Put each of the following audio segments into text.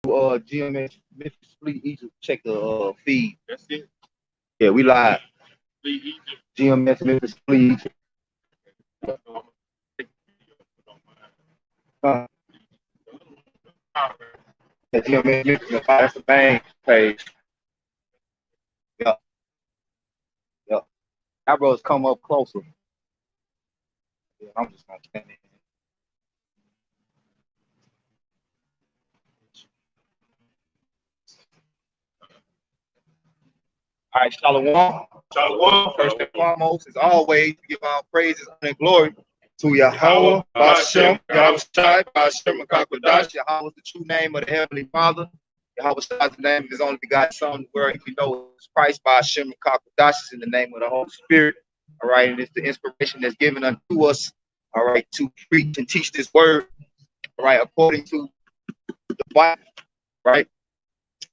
GMS Memphis Fleet Egypt. Check the feed. That's it. Yeah, we live. Fleet Egypt. GMS Memphis Fleet Egypt. Yeah, GMS Memphis. That's the main page. Yeah. Yeah. Our brothers come up closer. Yeah, I'm just gonna stand in. All right, Shalom. Shalom. First and foremost, as always, we give our praises and glory to Yahweh, Bashem, Yahweh Shai, Bashem, Makakwadash. Yahweh is the true name of the Heavenly Father. Yahweh Shai is the name of his only begotten Son, where we know is Christ, Bashem, Makakwadash is in the name of the Holy Spirit. All right, and it's the inspiration that's given unto us, all right, to preach and teach this word, all right, according to the Bible, right?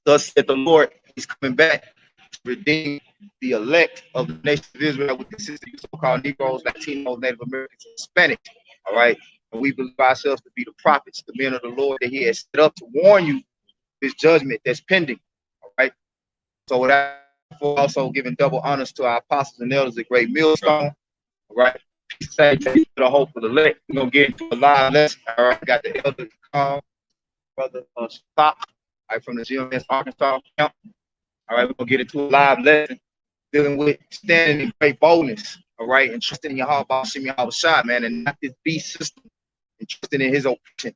Thus said the Lord, he's coming back to redeem the elect of the nation of Israel, which consists of so-called Negroes, Latinos, Native Americans, and Hispanics. All right. And we believe ourselves to be the prophets, the men of the Lord that he has set up to warn you this judgment that's pending. All right. So without also giving double honors to our apostles and elders at Great Millstone. All right. Say the hope of the elect. We're gonna get into a live lesson. All right. Got the elder brother Stop, right, from the GMS Arkansas camp. All right, we're gonna get into a live lesson dealing with standing in great boldness, all right, and trusting in your heart about Shimmy Shot, man, and not this beast system, and trusting in his oppression,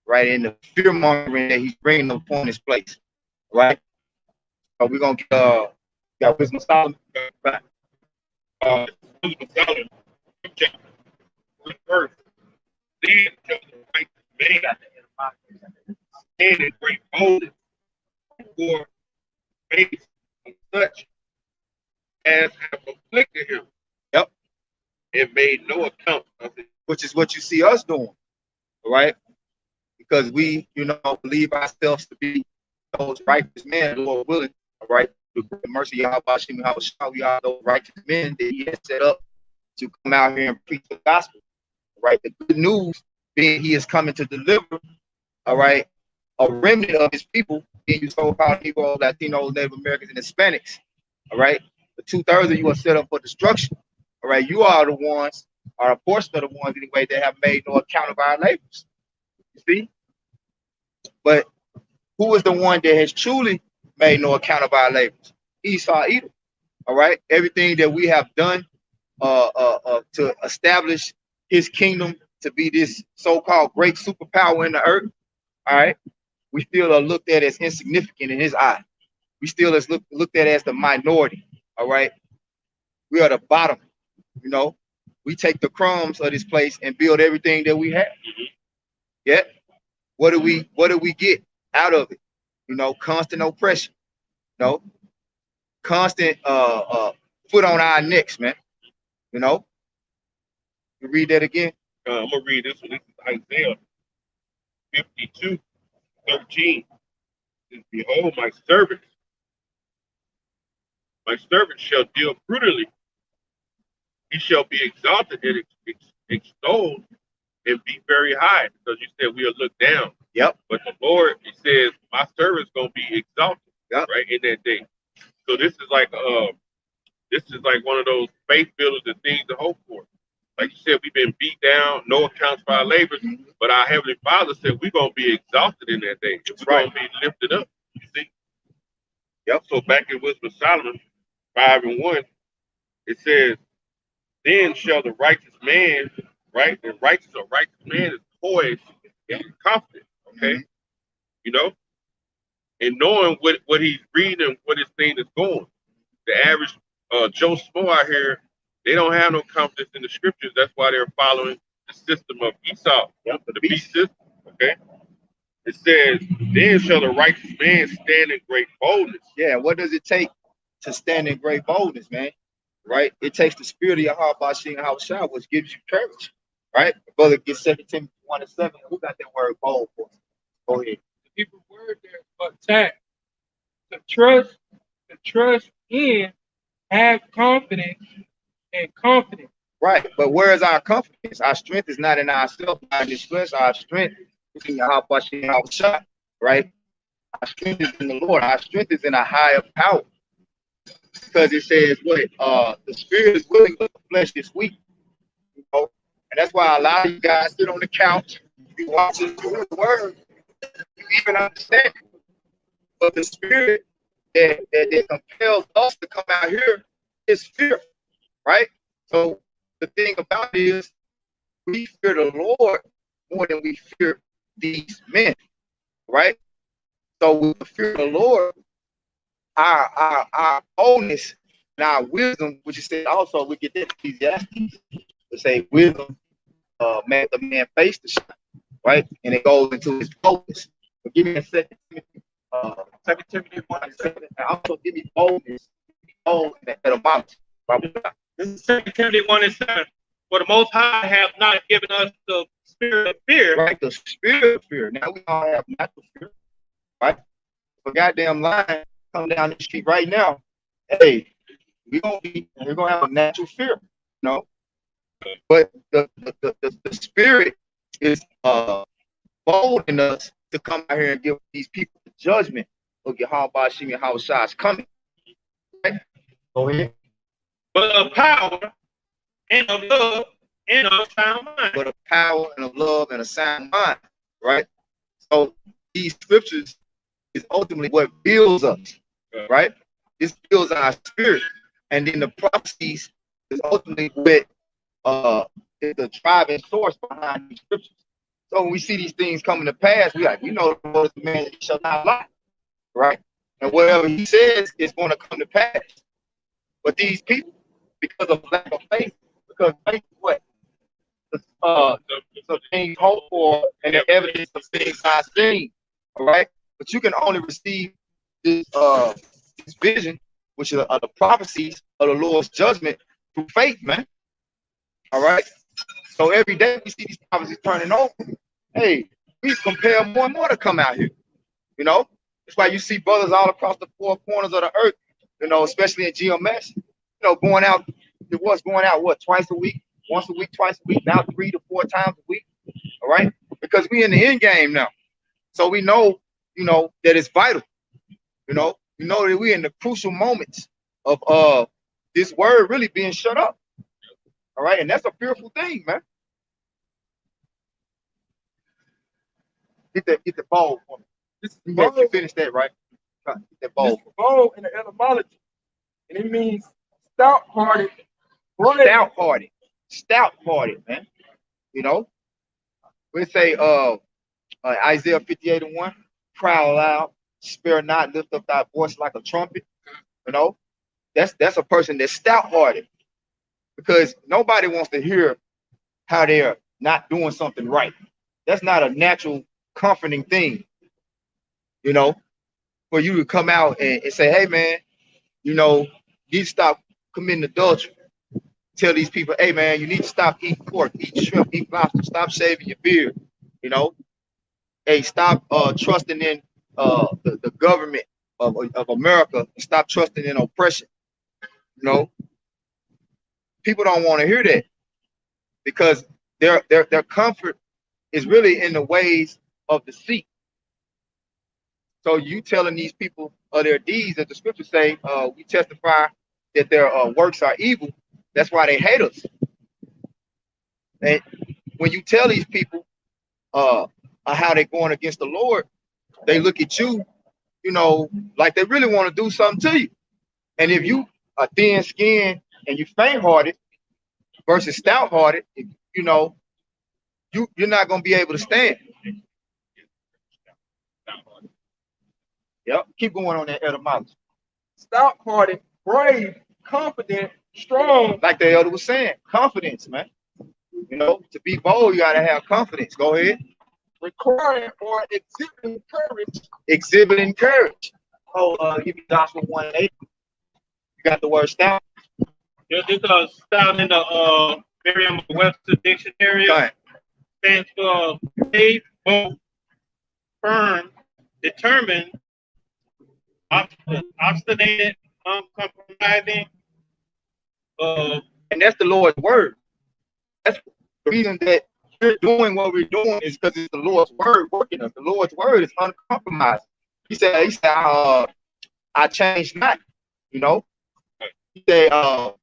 right, and the fear mongering that he's bringing upon this place, right? So we're gonna get got Wisdom Solomon back. Wisdom Solomon, chapter 1 verse. Then shall the righteous man stand in great boldness before face of such as have afflicted him. Yep. And made no account of it. Which is what you see us doing, all right? Because we, believe ourselves to be those righteous men, Lord willing, all right? The mercy of Yahweh, we are those righteous men that he has set up to come out here and preach the gospel, all right? The good news being he is coming to deliver, all right, a remnant of his people, being you so-called Negroes, Latinos, Native Americans, and Hispanics, all right? The 2/3 of you are set up for destruction, all right? You are the ones, or a portion of the ones anyway, that have made no account of our labors, you see? But who is the one that has truly made no account of our labors? Esau, Edom, all right? Everything that we have done to establish his kingdom to be this so-called great superpower in the earth, all right? We still are looked at as insignificant in his eye. We still is looked at as the minority, all right? We are the bottom, We take the crumbs of this place and build everything that we have. Yeah. What do we get out of it? Constant oppression, constant foot on our necks, man. You read that again. I'm gonna read this one. This is Isaiah 52:13. Behold, my servant shall deal prudently. He shall be exalted and extolled and be very high. Because you said we'll look down. Yep. But the Lord, he says, my servant's gonna be exalted, yep, right, in that day. So this is like one of those faith builders and things to hope for. Like you said, we've been beat down, no accounts for our labors, but our Heavenly Father said we're going to be exalted in that day. We're going to be lifted up, you see? Yep. So back in Wisdom of Solomon 5:1, it says, then shall the righteous man, right? The righteous man is poised and confident, okay? And knowing what he's reading and what his thing is going. The average Joe Smo out here, they don't have no confidence in the scriptures. That's why they're following the system of Esau, the beast system. Okay. It says, then shall the righteous man stand in great boldness. Yeah, what does it take to stand in great boldness, man? Right? It takes the spirit of your heart by seeing how it shall, which gives you courage. Right? Brother, get 2 Timothy 1:7. Who got that word bold for us? Go ahead. The Hebrew word there is attack. To trust in, have confidence and confidence. Right, but where is our confidence? Our strength is not in ourselves, not in this flesh. Our strength is in your heart, right? Our strength is in the Lord. Our strength is in a higher power. Because it says what the spirit is willing, but the flesh is weak. You know, and that's why a lot of you guys sit on the couch, you watch the word, you even understand it. But the spirit that compels us to come out here is fear, right? So the thing about it is we fear the Lord more than we fear these men, right? So with the fear of the Lord, our boldness and our wisdom, which is said also, we get that Ecclesiastes to say wisdom make the man face the shine, right? And it goes into his boldness. But give me a second. 2 Timothy 1:7, and also give me boldness. Bold at a mountain. This is 2 Timothy 1:7. For the Most High have not given us the spirit of fear. Right, the spirit of fear. Now we all have natural fear, right? If a goddamn lion come down the street right now, hey, we're gonna have a natural fear, you know. But the spirit is bold in us to come out here and give these people the judgment of Yahweh Shem and Yahushua is coming. Right? Go ahead. But of power and of love and of sound mind. But of power and of love and a sound mind, right? So these scriptures is ultimately what builds us, right? This builds our spirit, and then the prophecies is ultimately what is the driving source behind these scriptures. So when we see these things coming to pass, we know the Lord is the man that shall not lie, right? And whatever he says is going to come to pass. But these people, because of lack of faith, because faith is what? The things hoped for and the evidence of things not seen. All right. But you can only receive this vision, which are the prophecies of the Lord's judgment, through faith, man. All right. So every day we see these prophecies turning over. Hey, we compel more and more to come out here. You know, that's why you see brothers all across the four corners of the earth, you know, especially in GMS, you know, going out, what, twice a week, once a week, twice a week, now 3 to 4 times a week. All right. Because we in the end game now. So we know, you know, that it's vital. You know that we're in the crucial moments of this word really being shut up. All right. And that's a fearful thing, man. Get the bowl for me. This is you finish that, right? Get that bowl. This bowl in the etymology, and it means stout-hearted. Stout-hearted, man. You know, we say Isaiah 58:1, cry aloud, spare not, lift up thy voice like a trumpet. You know, that's a person that's stout-hearted, because nobody wants to hear how they're not doing something right. That's not a natural, comforting thing. You know, for you to come out and say, hey, man, you know, you need to stop committing adultery. Tell these people, hey, man, you need to stop eating pork, eat shrimp, eat lobster, stop shaving your beard. You know, hey, stop trusting in the government of America. Stop trusting in oppression. You know, people don't want to hear that, because their comfort is really in the ways of deceit. So you telling these people of their deeds, that the scriptures say, we testify that their works are evil. That's why they hate us. And when you tell these people how they're going against the Lord, they look at you, you know, like they really want to do something to you. And if you are thin-skinned and you faint-hearted versus stout-hearted, you know, you're not going to be able to stand. Yep, keep going on that etymology. Stout-hearted, brave, confident, strong. Like the elder was saying, confidence, man. You know, to be bold, you got to have confidence. Go ahead. Requiring or exhibiting courage. Exhibiting courage. Oh, give me Joshua 1:8. You got the word stout? Yeah, this stout in the Merriam-Webster dictionary. Stands for brave, bold, firm, determined, obstinate, uncompromising. And that's the Lord's word. That's the reason that we're doing what we're doing, is because it's the Lord's word working us. The Lord's word is uncompromising. He said, I changed not, you know. He said, was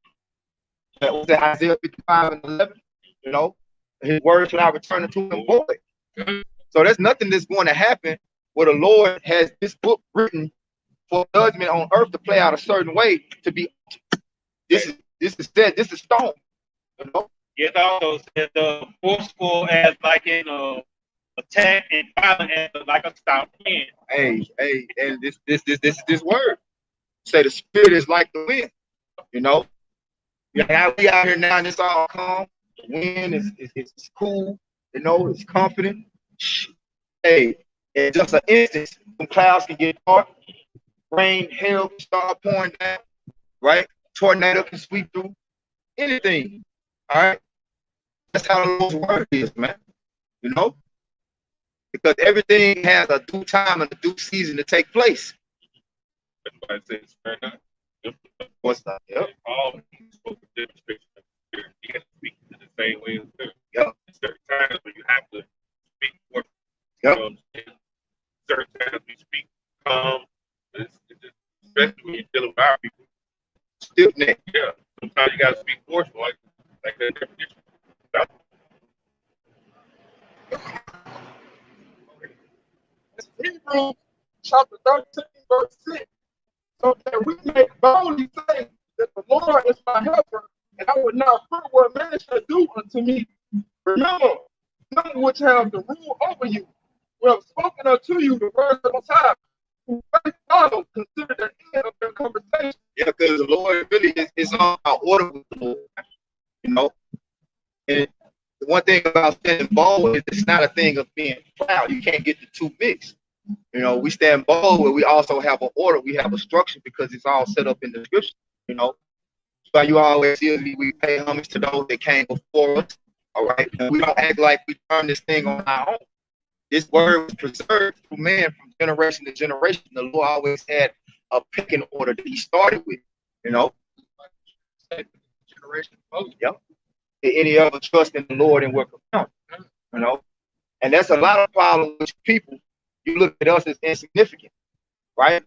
it Isaiah 55 and 11? You know, his words should not return to him void. So there's nothing that's going to happen where the Lord has this book written for judgment on earth to play out a certain way to be. This is stone. You know? It also says forceful as like in attack and violent as like a stout wind. Hey, and this word say the spirit is like the wind. You know, yeah, we out here now and it's all calm. The wind is cool. You know, it's confident. Hey, in just an instant, some clouds can get dark. Rain, hail can start pouring down. Right, tornado can sweep through. Anything. All right. That's how the Lord's word is, man. You know? Because everything has a due time and a due season to take place. That's why I say spare not. What's that? Yep. All spoke of demonstration of the spirit. You have to speak in the same way as the Yep. certain times when you have to speak more. Yep. Certain times we speak calm. Especially when you're dealing with our people. Stiff neck. Yeah. Sometimes you gotta speak forceful like that definition. Hebrews chapter 13, verse 6. So that we may boldly say that the Lord is my helper, and I would not fear what man shall do unto me. Remember, them which have the rule over you, who have spoken unto you the words of the time, who faith follow, consider the end of their conversation. Yeah, because the Lord really is on our order with the Lord. You know? And the one thing about standing bold is it's not a thing of being proud. You can't get the two mixed. You know, we stand bold where we also have an order, we have a structure because it's all set up in the scripture, you know. So you always see we pay homage to those that came before us, all right? And we don't act like we turned this thing on our own. This word was preserved through man from generation to generation. The Lord always had a picking order that he started with, you know. Yep. Did any ever trust in the Lord and work of him, you know? And that's a lot of problems with people. You look at us as insignificant, right?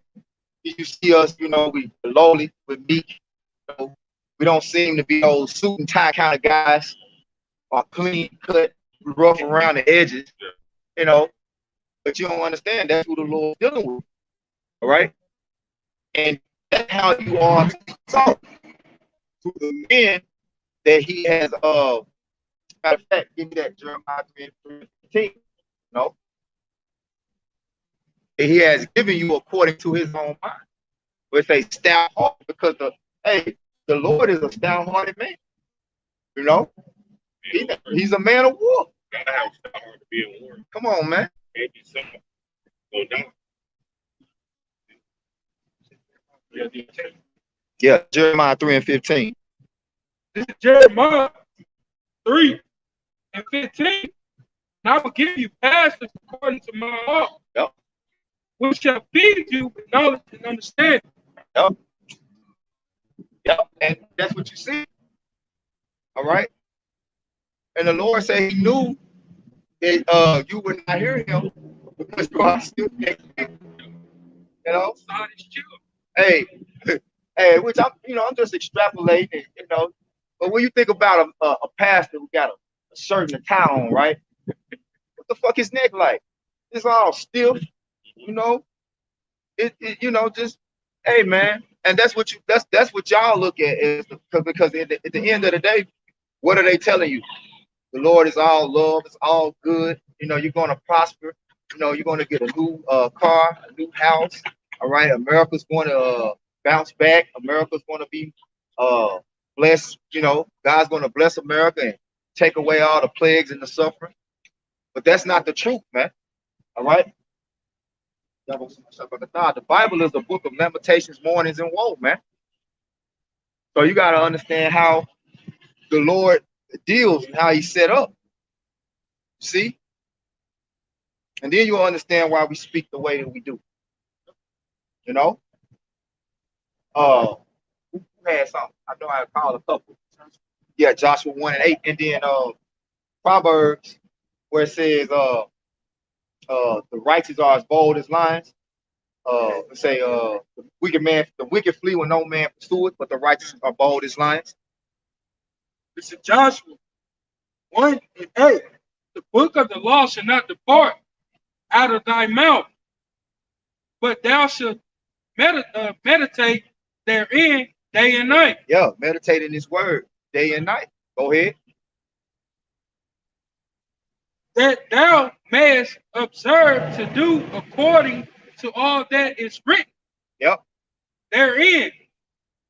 You see us, you know, we lowly, we're meek. You know, we don't seem to be those suit and tie kind of guys, or clean cut, rough around the edges, you know. But you don't understand that's who the Lord's dealing with, all right? And that's how you are to talk to the men that he has. Matter of fact, give me that Jeremiah 3:15, no. He has given you according to his own mind. We say stout heart because the Lord is a stout-hearted man. You know, he's a man of war. Gotta have stout heart to be in war. Come on, man. Maybe some go down. Yeah, Jeremiah 3:15. This is Jeremiah 3:15. And I will give you pastors according to my heart. Yep. Which shall feed you with knowledge and understanding. Yep. Yep. And that's what you see. All right. And the Lord said he knew that you would not hear him because you are still next to him. You know? Hey, which I'm just extrapolating, you know. But when you think about a pastor who got a shirt and a tie on, right? What the fuck his neck like? It's all stiff. You know, it you know, just hey man, and that's what y'all look at is because at the end of the day, what are they telling you? The Lord is all love, it's all good. You know, you're gonna prosper. You know, you're gonna get a new car, a new house. All right, America's going to bounce back. America's going to be blessed. You know, God's going to bless America and take away all the plagues and the suffering. But that's not the truth, man. All right. The Bible is a book of lamentations, mournings, and woe, man. So you got to understand how the Lord deals and how he's set up. See? And then you'll understand why we speak the way that we do. You know? Who had something? I know I called a couple. Yeah, Joshua 1:8. And then Proverbs, where it says the righteous are as bold as lions. let's say the wicked flee when no man pursueth, but the righteous are bold as lions. This is Joshua 1:8. The book of the law shall not depart out of thy mouth, but thou shalt meditate therein day and night. Yeah, meditate in his word day and night. Go ahead. That thou mayest observe to do according to all that is written. Yep. Therein,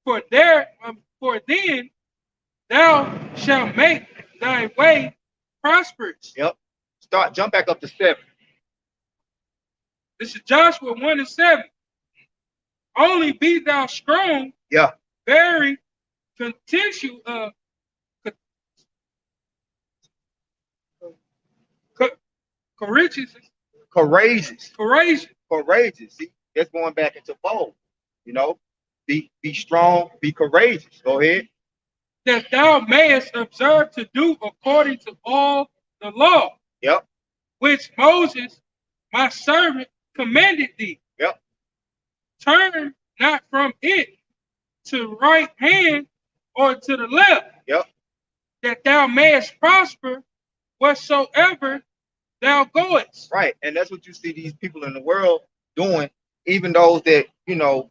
for then thou shalt make thy way prosperous. Yep. Jump back up to 7. This is Joshua 1:7. Only be thou strong. Yeah. Very contentious. Courageous. See, that's going back into bold. You know, be strong, be courageous. Go ahead. That thou mayest observe to do according to all the law. Yep. Which Moses, my servant, commanded thee. Yep. Turn not from it to right hand or to the left. Yep. That thou mayest prosper whatsoever thou goest. Right. And that's what you see these people in the world doing, even those that,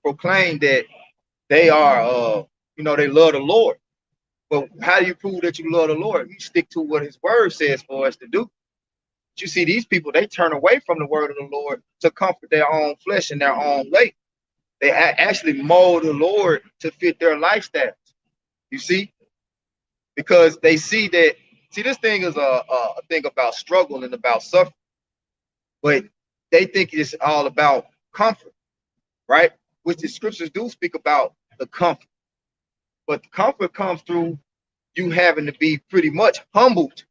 proclaim that they are, they love the Lord. But how do you prove that you love the Lord? You stick to what his word says for us to do. But you see these people, they turn away from the word of the Lord to comfort their own flesh and their own way. They actually mold the Lord to fit their lifestyles. You see? Because they see that, this thing is a thing about struggle and about suffering. But they think it's all about comfort, right? Which the scriptures do speak about the comfort. But the comfort comes through you having to be pretty much humbled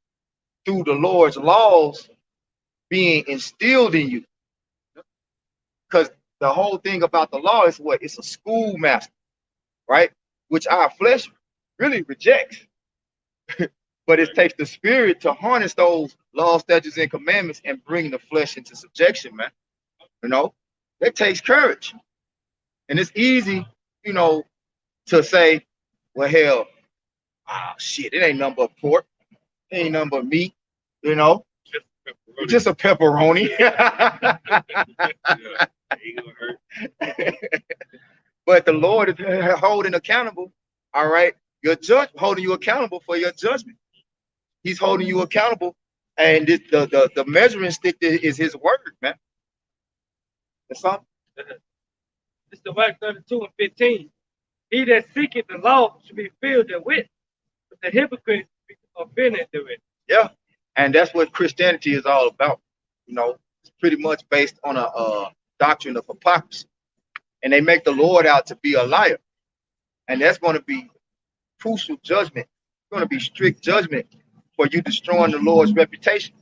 through the Lord's laws being instilled in you. Because the whole thing about the law is what? It's a schoolmaster, right? Which our flesh really rejects. But it takes the spirit to harness those laws, statutes, and commandments and bring the flesh into subjection, man. It takes courage. And it's easy, to say, well, hell, shit, it ain't nothing but pork. It ain't nothing but meat, Just a pepperoni. But the Lord is holding accountable, all right? Your judge holding you accountable for your judgment. He's holding you accountable, and the measuring stick is his word, man. That's something. It's the Mark 32:15. He that seeketh the law should be filled therewith, but the hypocrite be offended therewith. Yeah, and that's what Christianity is all about. It's pretty much based on a doctrine of hypocrisy, and they make the Lord out to be a liar, and that's going to be crucial judgment. It's going to be strict judgment for you destroying the Lord's reputation,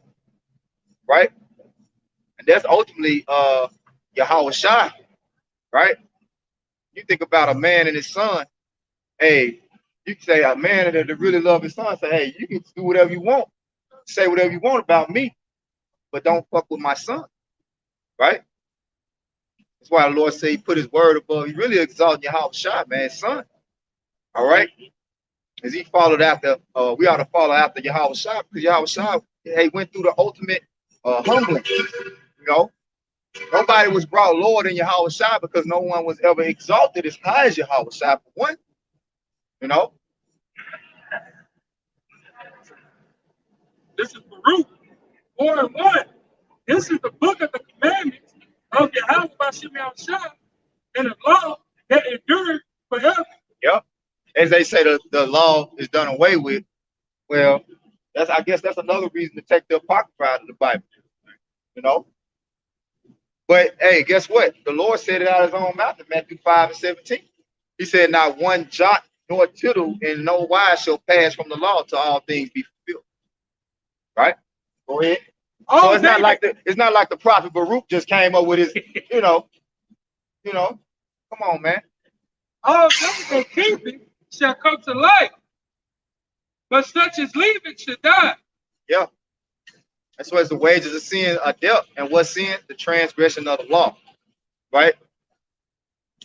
right? And that's ultimately Yahweh Shai, right? You think about a man and his son. Hey, you can say a man that really love his son. Say, hey, you can do whatever you want, say whatever you want about me, but don't fuck with my son, right? That's why the Lord said he put his word above. He really exalted Yahweh Shai, man, his son. All right. As he followed after, we ought to follow after Yahweh Shai, because Yahweh Shai, he went through the ultimate humbling. Nobody was brought lower than Yahweh Shai because no one was ever exalted as high as Yahweh Shai for one. This is Baruch 4:1. This is the book of the commandments of Yahweh Bashem Yahushua and the law that endures forever. Yep. As they say, the law is done away with. Well, I guess that's another reason to take the Apocrypha out of the Bible. But hey, guess what? The Lord said it out of his own mouth in Matthew 5:17. He said, not one jot nor tittle in no wise shall pass from the law till all things be fulfilled. Right? Go ahead. So it's not like the prophet Baruch just came up with his, come on, man. All those that keep it shall come to life, but such as leave it shall die. Yeah. That's why the wages of sin are death. And what's sin? The transgression of the law. right?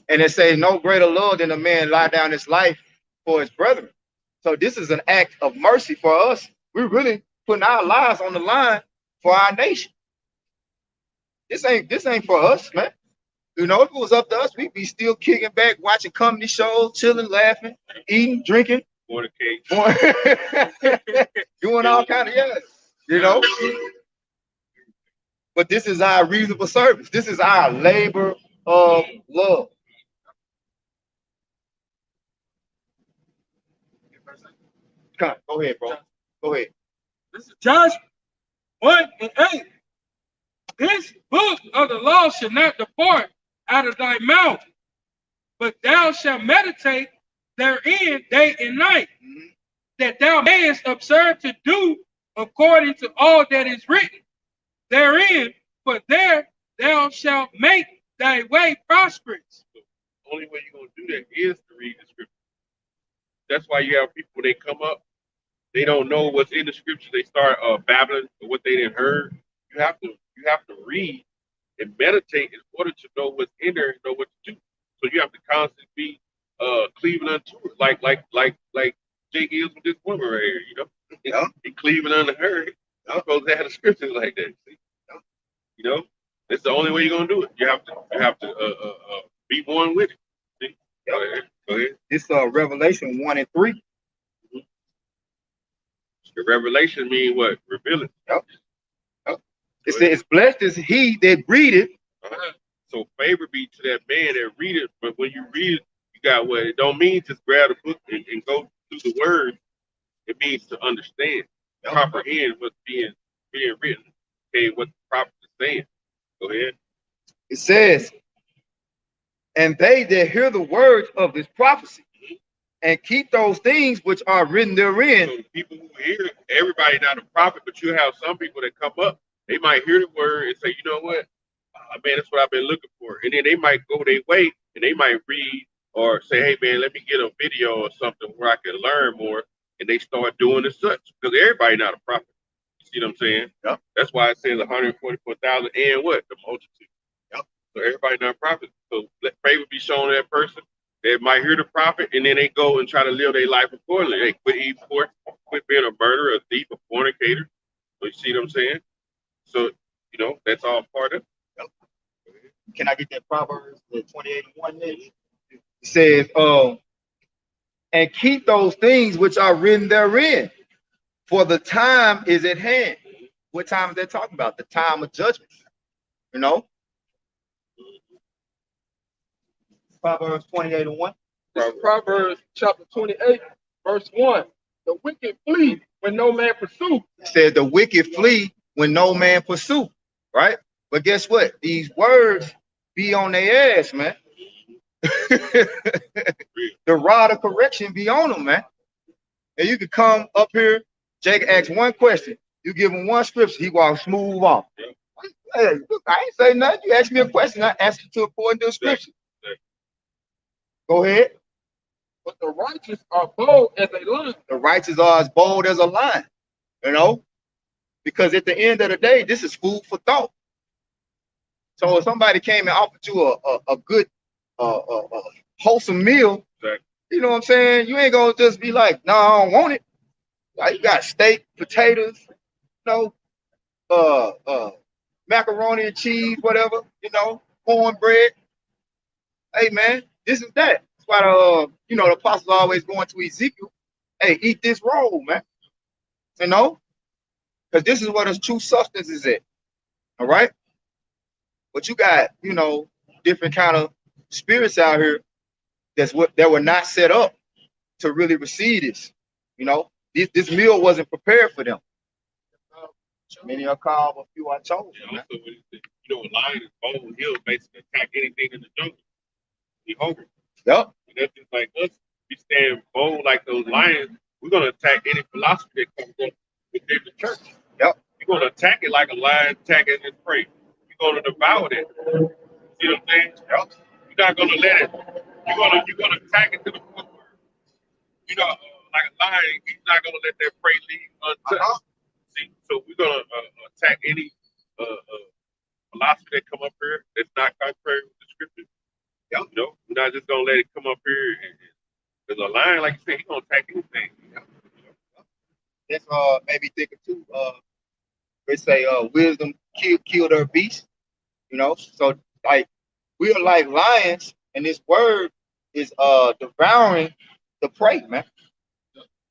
And it says, no greater love than a man lie down his life for his brethren. So this is an act of mercy for us. We're really putting our lives on the line for our nation. This ain't for us, man. You know, if it was up to us, we'd be still kicking back, watching comedy shows, chilling, laughing, eating, drinking, Doing all kind of, yeah, you know. But this is our reasonable service. This is our labor of love. Come on, go ahead, bro. Go ahead. This is Joshua 1:8. This book of the law shall not depart out of thy mouth, but thou shalt meditate therein day and night, that thou mayest observe to do according to all that is written therein, for there thou shalt make thy way prosperous. The only way you're going to do that is to read the scripture. That's why you have people, they come up, they don't know what's in the scripture, they start babbling or what they didn't heard. You have to read and meditate in order to know what's in there and know what to do. So you have to constantly be cleaving unto it, like Jake is with this woman right here, you know. Yeah. He cleaving unto her. I'm supposed to have the scriptures like that. See? You know, it's the only way you're gonna do it. You have to be one with it. See? Go ahead. It's Revelation 1:3. The revelation mean what? Revealing. Yep. It says, blessed is he that readeth. So favor be to that man that read it. But when you read it, you got what? It don't mean just grab a book and go through the words. It means to understand, comprehend what's being written. Okay, what the prophet is saying. Go ahead. It says, and they that hear the words of this prophecy and keep those things which are written therein. So the people who hear it, everybody not a prophet, but you have some people that come up, they might hear the word and say, you know what? Man, that's what I've been looking for. And then they might go their way and they might read or say, hey, man, let me get a video or something where I can learn more. And they start doing as such because everybody not a prophet. You see what I'm saying? Yep. That's why it says 144,000 and what? The multitude. Yep. So everybody not a prophet. So let favor be shown to that person. They might hear the prophet and then they go and try to live their life accordingly. They quit eating pork, quit being a murderer, a thief, a fornicator. So you see what I'm saying? So, you know, that's all part of it. Can I get that Proverbs 28:1 there? It says, and keep those things which are written therein, for the time is at hand. What time is that talking about? The time of judgment. You know? Proverbs 28:1. Proverbs chapter 28, verse 1. The wicked flee when no man pursue. It says the wicked flee when no man pursue. Right? But guess what? These words be on their ass, man. The rod of correction be on them, man. And you could come up here, Jake asks one question, you give him one scripture, he walks smooth off. Hey, look, I ain't say nothing. You ask me a question, I ask you to according to the scripture. Go ahead. But the righteous are bold as a lion. The righteous are as bold as a lion, you know, because at the end of the day, this is food for thought. So if somebody came and offered you a good, wholesome meal, you know what I'm saying? You ain't gonna just be like, no, I don't want it. Like, you got steak, potatoes, you know, macaroni and cheese, whatever, you know, cornbread. Hey man, this is that. That's why you know, the apostles always going to Ezekiel. Hey, eat this roll, man. You know, because this is what his true substance is at. All right. But you got, you know, different kind of spirits out here that were not set up to really receive this. You know, this meal wasn't prepared for them. Many are called, a few are chosen. Yeah, also, you know, a lion is bold. He'll basically attack anything in the jungle. He hungry. Yep. And that's just like us. We stand bold like those lions. We're gonna attack any philosophy that comes up within the church. Yep. We're gonna attack it like a lion attacking his prey. We're gonna devour it. See what I'm saying? Yep. You're not gonna let it. You're gonna attack it to the point where, you know, like a lion, he's not gonna let that prey leave untouched. See, so we're gonna attack any philosophy that come up here that's not contrary with the scripture. You know, we're not just gonna let it come up here. Because a lion, like you said, he's gonna attack anything. That's made me thinking too. They say wisdom killed her beast. You know, so like we are like lions, and this word is devouring the prey, man.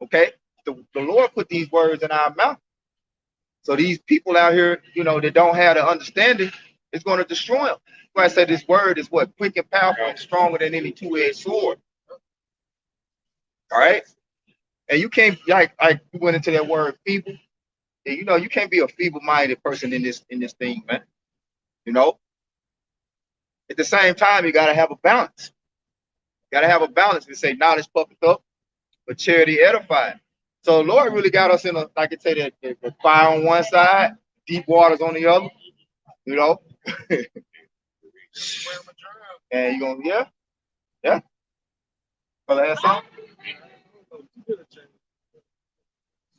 Okay, the Lord put these words in our mouth. So these people out here, you know, that don't have the understanding, it's going to destroy them. When I say this word is what? Quick and powerful and stronger than any two-edged sword. All right? And you can't, like you went into that word feeble. And, you know, you can't be a feeble-minded person in this thing, man. You know? At the same time, you got to have a balance. You got to have a balance and say knowledge puffeth up, but charity edifies. So Lord really got us in a, like I say, the fire on one side, deep waters on the other, you know. And you gonna, yeah. Brother, have something?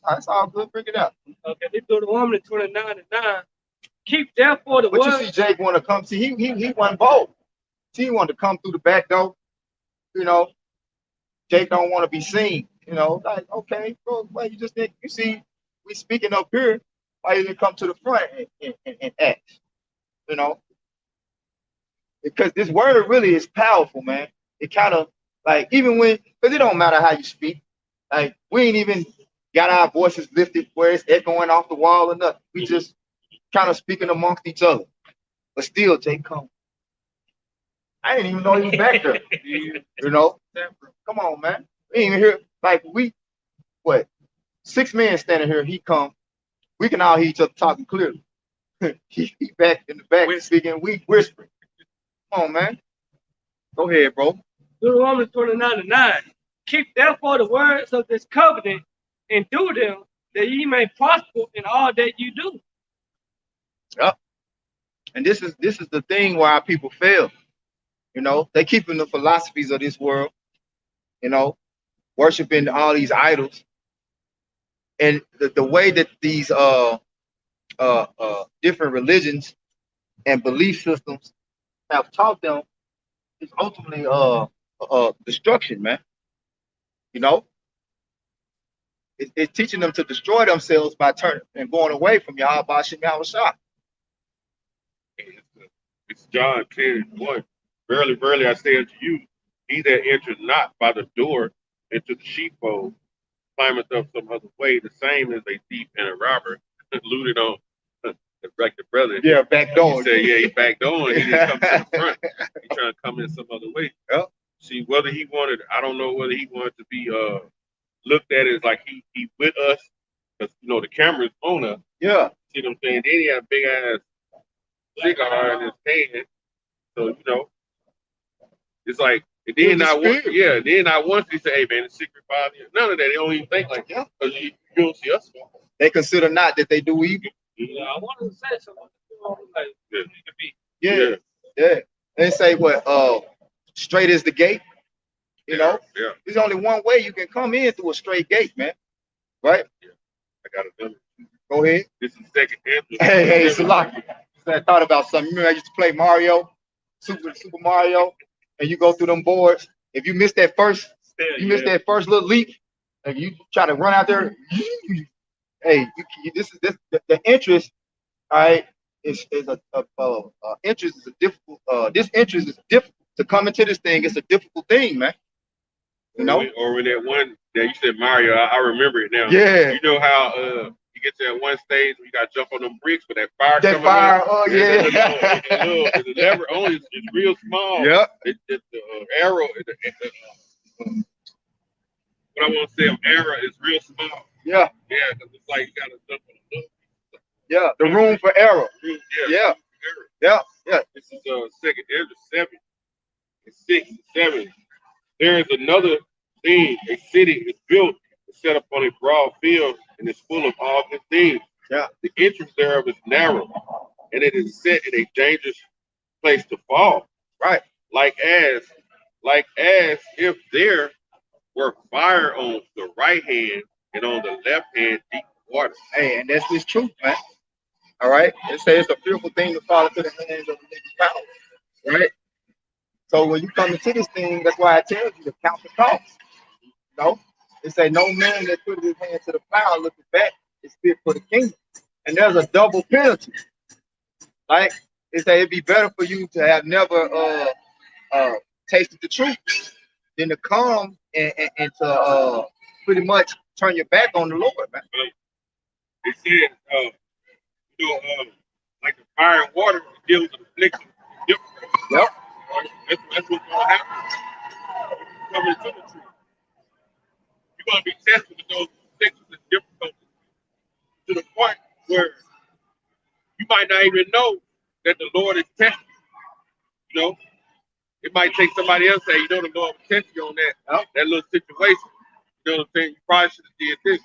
That's all good. Bring it up. Okay, they do the woman in 29:9. Keep therefore the But word. you see, Jake want to come. See, he wasn't bold. See, he wanted to come through the back door. You know, Jake don't want to be seen. You know, like, okay, bro, why you just think, you see, we speaking up here, why you didn't come to the front and act, you know? Because this word really is powerful, man. It kind of, like, even when, because it don't matter how you speak. Like, we ain't even got our voices lifted where it's echoing off the wall or nothing. We just kind of speaking amongst each other. But still, Jake come. I didn't even know he was back there. You know? Come on, man. We ain't even hear, like, what? 6 men standing here, he come. We can all hear each other talking clearly. he back in the back speaking, we whispering. Come on, man. Go ahead, bro. Deuteronomy 29:9. Keep therefore the words of this covenant and do them, that ye may prosper in all that you do. Yep. And this is the thing where our people fail. You know, they keeping the philosophies of this world, you know, worshiping all these idols. And the way that these different religions and belief systems have taught them is ultimately destruction, man. You know, it's teaching them to destroy themselves by turning and going away from Yahweh Bashim Yahushua. It's John 10:1. Verily, verily, I say unto you, he that enters not by the door into the sheepfold climbeth up some other way, the same as a thief and a robber, looted on like the brother. Yeah, back door. He said, yeah, he back door. He didn't come to the front. He trying to come in some other way. Yep. See, whether he wanted, I don't know whether he wanted to be looked at as like he with us, because you know the camera's on us. Yeah. See what I'm saying? Then he had a big ass cigar in his hand. So you know, it's like. And then not once they say, hey man, it's secret body. None of that. They don't even think like that. Because you don't see us. They consider not that they do evil. Yeah, I wanted to say something. Like, yeah. It could be. Yeah. They say what straight is the gate. You know? Yeah. There's only one way you can come in through a straight gate, man. Right? Yeah. I got it done. Go ahead. This is second answer. Hey, Salaki. I thought about something. Remember I used to play Mario, Super Mario, and you go through them boards. If you miss that first, that first little leap, and you try to run out there, hey, the interest, all right, is a interest is a difficult. This interest is difficult to come into this thing. It's a difficult thing, man. You know. Or when that one that you said Mario, I remember it now. Yeah. You know how you get to that one stage where you got to jump on them bricks with that fire. That fire. Oh yeah. The lever only is real small. Yeah. The arrow. What I want to say, arrow is real small. Yeah. Yeah, because it's like you got to jump on the. Yeah, the room for error. Yeah. This is second. There's a 7. It's 6 and 7. There is another thing. A city is built and set up on a broad field and is full of all good things. Yeah. The entrance thereof is narrow, and it is set in a dangerous place to fall. Right. Like as if there were fire on the right hand and on the left hand deep water. Hey, and that's this truth, man. All right. It says it's a fearful thing to fall into the hands of the niggas' power. Right? So when you come into this thing, that's why I tell you to count the cost. You know, they say no man that put his hand to the plow looking back is fit for the kingdom. And there's a double penalty. Like they say, it'd be better for you to have never tasted the truth than to come and to pretty much turn your back on the Lord, man. They said, like the fire and water deals with affliction. Yep. That's what's gonna happen. Coming to the truth. You're gonna be tested with those afflictions and difficulties to the point where you might not even know that the Lord is testing. You know, it might take somebody else say, you know, the Lord was testing you on that little situation. You know what I'm saying? You probably should have did this,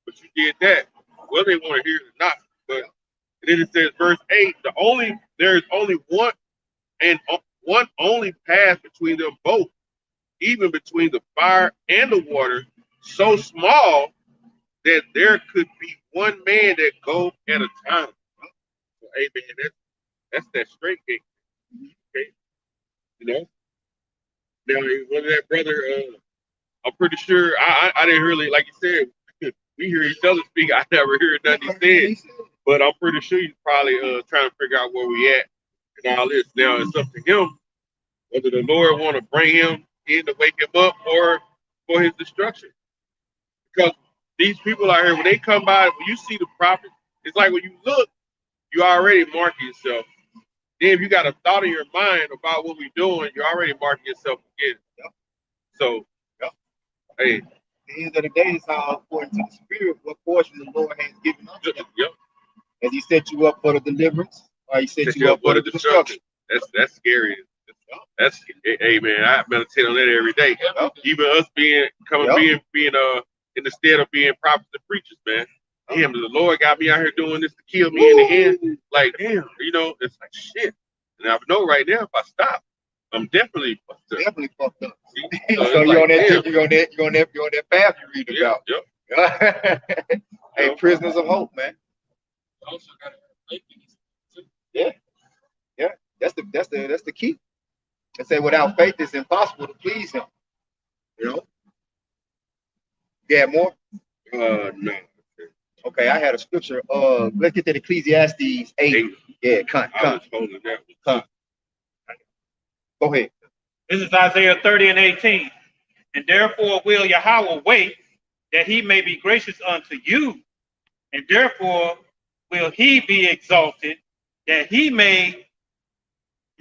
but you did that. Whether they want to hear it or not. But then it says, verse 8, there is only one and one only path between them both, even between the fire and the water, so small that there could be one man that goes at a time. So, hey man, that's that straight gate. Okay. You know? Now, whether that brother, I'm pretty sure I didn't really, like you said, we hear each other speak. I never hear nothing he said, but I'm pretty sure he's probably trying to figure out where we at and all this. Now it's up to him whether the Lord want to bring him in to wake him up or for his destruction. Because these people out here, when they come by, when you see the prophet, it's like when you look, you already mark yourself. Then if you got a thought in your mind about what we're doing, you're already marking yourself again. So, hey. At the end of the day, it's all according to the spirit, what portion the Lord has given us. Has he set you up for the deliverance, or he set you up for the destruction? That's scary. That's, hey man, I meditate on that every day. Even us being in the stead of being prophets and preachers, man. Damn, the Lord got me out here doing this to kill me in the end. Like, damn, you know, it's like shit. And I know right now if I stop, I'm definitely fucked up. Definitely fucked up. So you're on that path you read about. Yep. Hey, prisoners of hope, man. Yeah. That's the key. They say without faith it's impossible to please him. You know? Yeah, more? No. Okay, I had a scripture. Let's get to Ecclesiastes 8. Yeah, come. Go ahead. This is Isaiah 30 and 18. And therefore will Yahweh wait that he may be gracious unto you, and therefore will he be exalted that he may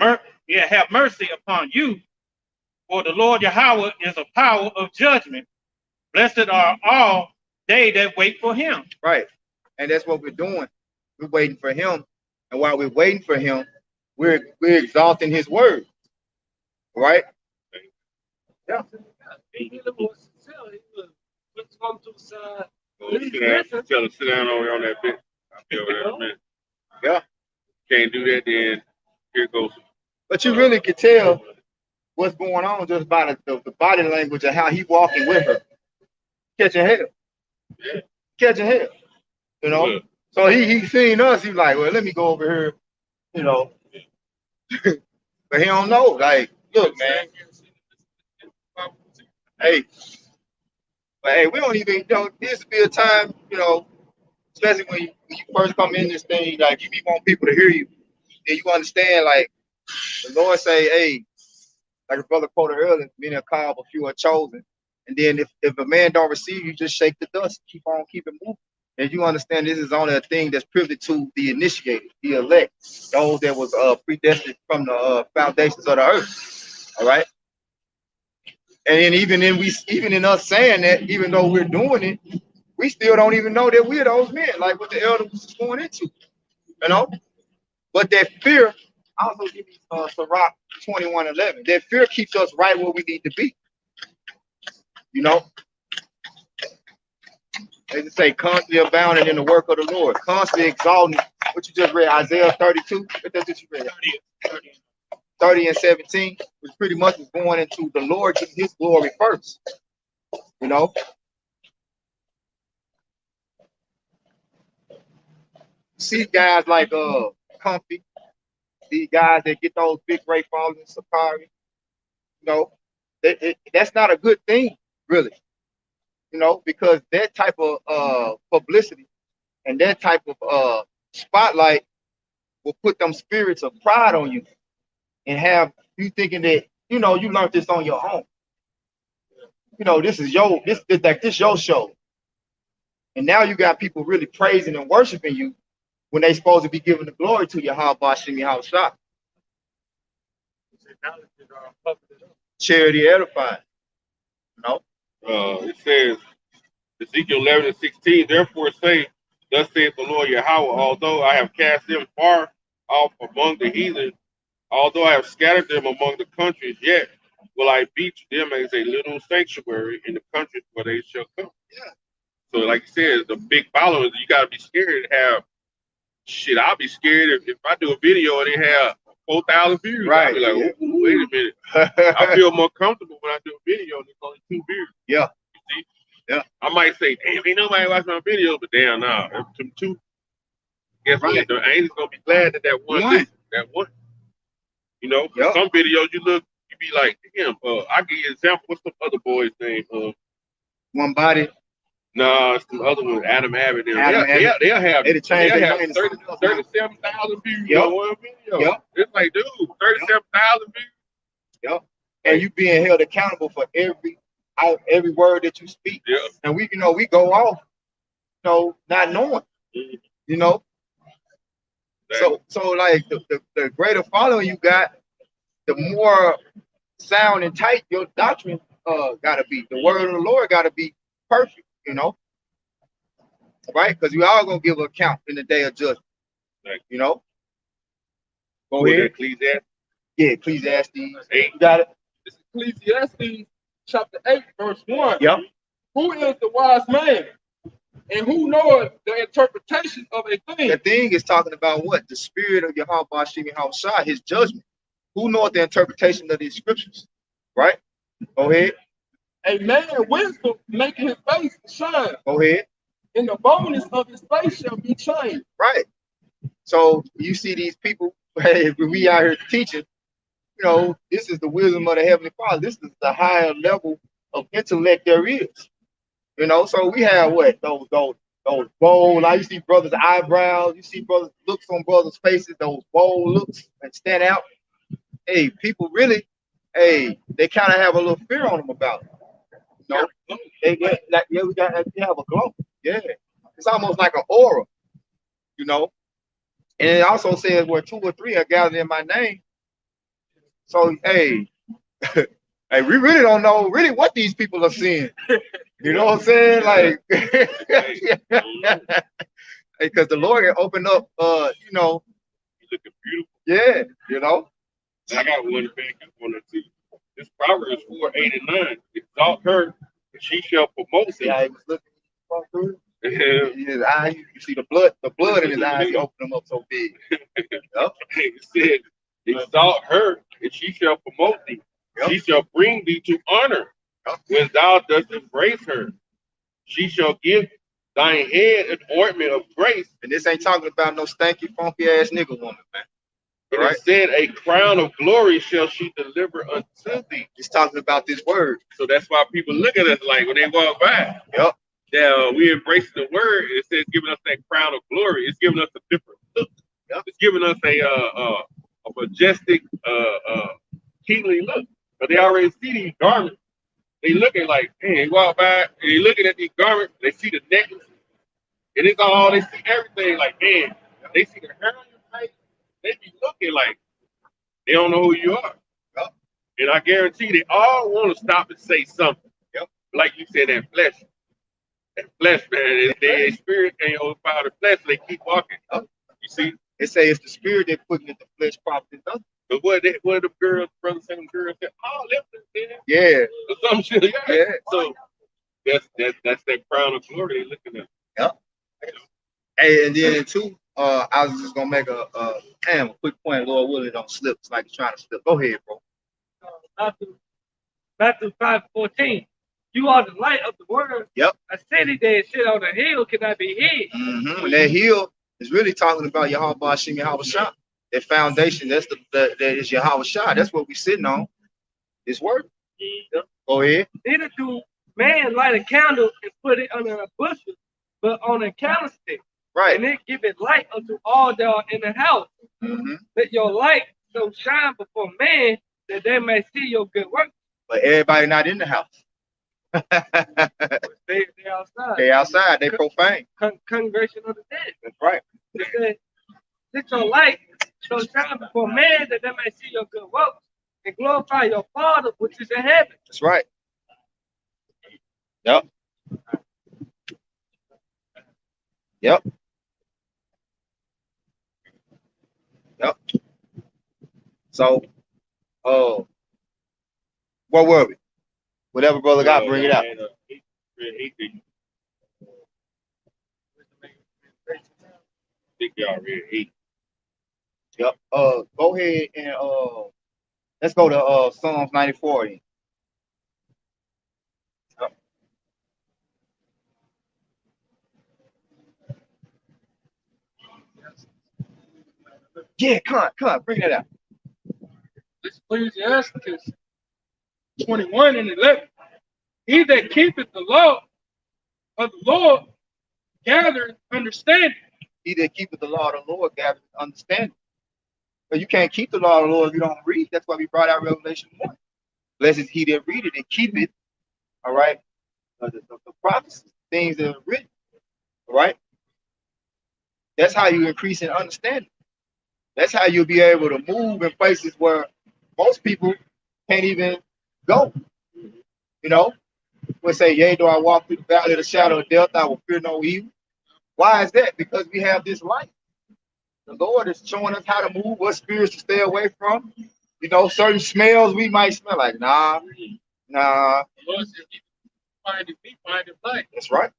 have mercy upon you. For the Lord Yahweh is a power of judgment. Blessed are all they that wait for him. Right. And that's what we're doing. We're waiting for him. And while we're waiting for him, we're exalting his word. Right? Yeah. Tell him sit down on that bit. I'll be over there in a minute. Yeah. Can't do that, then here goes. But you really could tell what's going on just by the body language of how he walking with her. Catching hell. Yeah. Catching hell. You know? Yeah. So he seen us, he's like, well, let me go over here, you know. But he don't know. Like, look, man. Hey. But hey, we don't even, you know, this would be a time, you know, especially when you first come in this thing, like you want people to hear you. And you understand, like, the Lord say, hey, like a brother quoted earlier, many are called, but few are chosen. And then if a man don't receive you, just shake the dust, keep it moving. And you understand this is only a thing that's privy to the initiated, the elect, those that was predestined from the foundations of the earth. All right. And then even in us saying that, even though we're doing it, we still don't even know that we're those men, like what the elder was going into. You know? But that fear, I also give you Sirach 21:11. That fear keeps us right where we need to be. You know? They just say constantly abounding in the work of the Lord, constantly exalting. What you just read, Isaiah 32. That's what you read. 30 and 17, which pretty much is going into the Lord getting his glory first. You know? See guys like Comfy, these guys that get those big great followings, Sakari, you know, that's not a good thing, really. You know, because that type of publicity and that type of spotlight will put them spirits of pride on you and have you thinking that, you know, you learned this on your own. You know, this is your show. And now you got people really praising and worshiping you when they supposed to be giving the glory to Yahweh Shem Yahweh. Charity edifying. You know? It says, Ezekiel 11:16, therefore say, thus saith the Lord Yahweh, although I have cast them far off among the heathen, although I have scattered them among the countries, yet will I be to them as a little sanctuary in the countries where they shall come. Yeah. So like you said, the big followers, you got to be scared to have, shit, I'll be scared if I do a video and they have 4,000 views. Right. I'll be like, wait a minute. I feel more comfortable when I do a video and it's only 2 views. Yeah. You see? Yeah. I might say, damn, ain't nobody watch my video, but damn, nah, them 2. Guess what? The angels gonna be glad that that one. You know, yep. Some videos you be like, damn, I give you an example. What's the other boy's name? One Body. No, it's the other one, Adam Abbott. They'll have 37,000 views on one video. Yep. It's like, dude, 37,000 views. Yep. And you being held accountable for every word that you speak. Yeah. And we go off, not knowing. Mm-hmm. You know. So like the greater following you got, the more sound and tight your doctrine gotta be. The word of the Lord gotta be perfect, you know. Right? Because we all gonna give an account in the day of judgment. You know. Go ahead. Ecclesiastes? Yeah, Ecclesiastes 8. You got it? It's Ecclesiastes chapter 8, verse 1. Yep. Who is the wise man? And who knoweth the interpretation of a thing? The thing is talking about what? The spirit of Yahweh Shem Yahweh, his judgment. Who knoweth the interpretation of these scriptures? Right? Go ahead. A man of wisdom making his face shine. Go ahead. And the boldness of his face shall be changed. Right. So you see these people, hey, we out here teaching, you know, this is the wisdom of the Heavenly Father. This is the higher level of intellect there is. You know, so we have what? Those bold, like you see brothers' eyebrows, you see brothers' looks on brothers' faces, those bold looks that stand out. Hey, people really, they kind of have a little fear on them about it. You know, we have a glow. Yeah. It's almost like an aura, you know. And it also says where 2 or 3 are gathered in my name. So, hey, we really don't know really what these people are seeing. You know what I'm saying? Like, because the Lord opened up, you know. You looking beautiful. Yeah, you know. I got one back and one or two. This Proverbs 4:8-9. Exalt her, and she shall promote thee. Yeah, he was looking through. His eyes, you see the blood in his eyes, he opened them up so big. Yep. It said, exalt her, and she shall promote thee. Yep. She shall bring thee to honor. Yep. When thou dost embrace her. She shall give thine head an ointment of grace. And this ain't talking about no stanky, funky ass nigga woman, man. And right? It said, a crown of glory shall she deliver unto thee. It's talking about this word. So that's why people look at us like when they walk by. Yep. That we embrace the word. It says giving us that crown of glory. It's giving us a different look. Yep. It's giving us a majestic, kingly look. But they already see these garments. They looking like, hey, they walk by and they looking at these garments. They see the necklace, and it's all they see everything. Like, man, they see the hair on your face. They be looking like they don't know who you are. Yep. And I guarantee they all want to stop and say something. Yep. Like you said, that flesh. That flesh, man. Their spirit can't overpower the flesh. So they keep walking. Yep. You see? They say it's the spirit that putting in the flesh properly done. But what the girls, brothers and girls said, oh, listen, yeah. Or some shit. Yeah. So that's that crown of glory they looking at. Yep. Hey, and then too, I was just gonna make a quick point. Lord willing, don't slip. It's like you're trying to slip. Go ahead, bro. Matthew 5:14. You are the light of the world. Yep. A city that is set on a hill cannot be hid. Mm-hmm. And that hill is really talking about Yahweh Shem Yahweh Shah. That foundation, that is Yahweh Shai. That's what we're sitting on. It's work. Go ahead. Neither do man light a candle and put it under a bushel, but on a candlestick. Right. And it giveth light unto all that are in the house. Let your light so shine before man that they may see your good work. But everybody not in the house. They outside. They outside. They profane. Congregation of the dead. That's right. It says, let your light so shine before man that they may see your good works and glorify your Father which is in heaven. That's right. Yep. Yep. Yep. So, where were we? Whatever brother got, bring it out. Think y'all read 8. Yep. Go ahead and let's go to Psalms 94. Then. Yeah, come on, bring that out. This Ecclesiastes 21 and 11. He that keepeth the law of the Lord gathereth understanding. He that keepeth the law of the Lord gathereth understanding. But you can't keep the law of the Lord if you don't read. That's why we brought out Revelation 1. Blessed is he that read it and keep it. All right. The prophecies, things that are written. All right. That's how you increase in understanding. That's how you'll be able to move in places where most people can't even go. You know, we'll say, yea, though I walk through the valley of the shadow of death, I will fear no evil. Why is that? Because we have this light. The Lord is showing us how to move, what spirits to stay away from. You know, certain smells we might smell like, nah. The Lord says, find it, we find it light. That's right.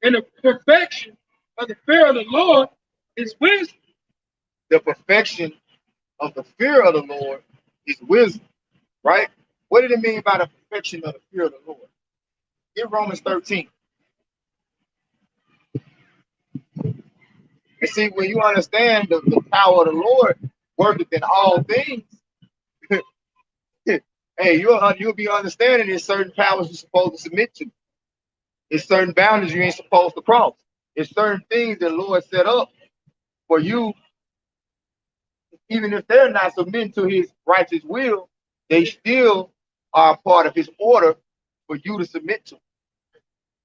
And the perfection of the fear of the Lord is wisdom. The perfection of the fear of the Lord is wisdom, right? What did it mean by the perfection of the fear of the Lord? In Romans 13. You see, when you understand the power of the Lord worketh in all things, hey, you'll be understanding there's certain powers you're supposed to submit to. There's certain boundaries you ain't supposed to cross. There's certain things that the Lord set up for you, even if they're not submitting to his righteous will, they still are a part of his order for you to submit to.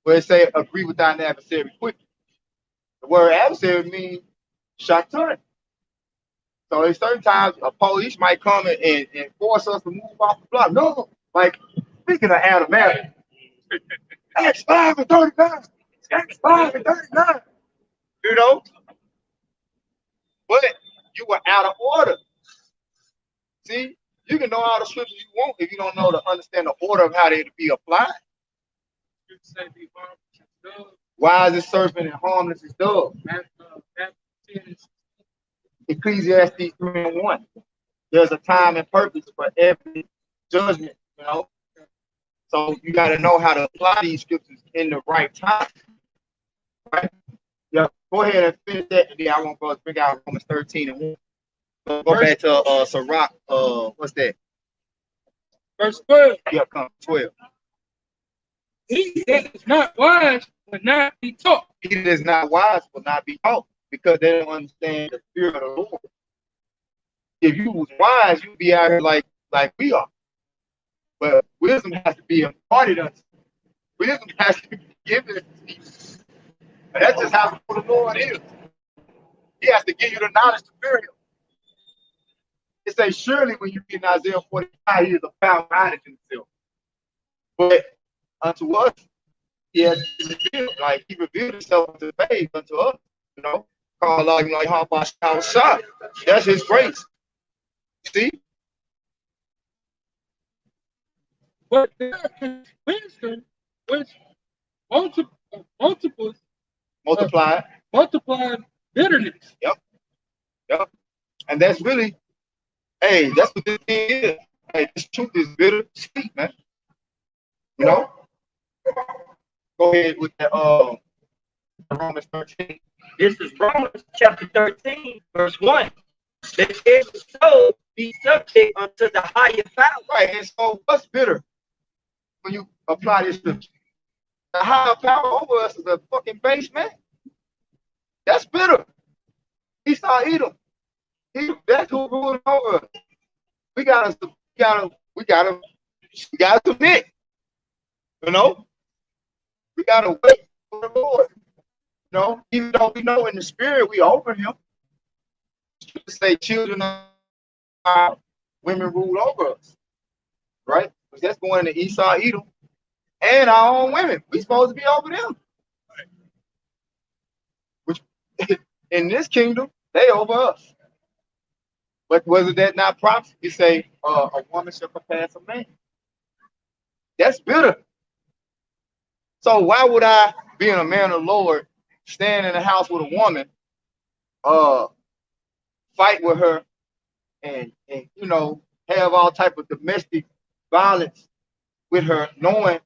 Where it say, agree with thine adversary quickly. The word adversary means shaitan. So there's certain times a police might come and force us to move off the block. No, like, speaking of Adam, Acts 5 and 39. Acts 5 and 39. You know? But you were out of order. See, you can know all the scriptures you want if you don't know to understand the order of how they to be applied. Wise is serpent and harmless is dove. Ecclesiastes 3 and 1. There's a time and purpose for every judgment, you know. So you got to know how to apply these scriptures in the right time. Right? Yeah, go ahead and finish that, and then I want to bring out Romans 13 and 1. So go back to Sirach, what's that? Verse 12. Yeah, come 12. He that is not wise will not be taught. He that is not wise will not be taught, because they don't understand the fear of the Lord. If you was wise, you'd be out here like we are. But wisdom has to be imparted unto you. Wisdom has to be given to you. And that's just how the Lord is. He has to give you the knowledge to fear him. It says, surely when you read in Isaiah 45, he is a found knowledge in himself. But unto us, he has revealed, like he revealed himself unto faith unto us, you know. Call Allah, like how about shot. That's his grace. See? But there is wisdom which multiply bitterness. Yep. And that's really, hey, that's what this thing is. Hey, this truth is bitter sweet, man. You know? Go ahead with the Romans 13. This is Romans chapter 13, verse 1. Let every soul be subject unto the higher power. Right, and so what's bitter when you apply this scripture? The higher power over us is a fucking base man. That's bitter. Esau, Edom. That's who ruling over us. We gotta submit. You know, we gotta wait for the Lord. You know, even though we know in the spirit we over him. To say children are women rule over us, right? Because that's going to Esau, Edom, and our own women. We supposed to be over them. Which in this kingdom, they over us. But wasn't that not prophecy? You say a woman shall surpass a man. That's bitter. So why would I, being a man of the Lord, stand in the house with a woman, fight with her, and you know, have all type of domestic violence with her, knowing,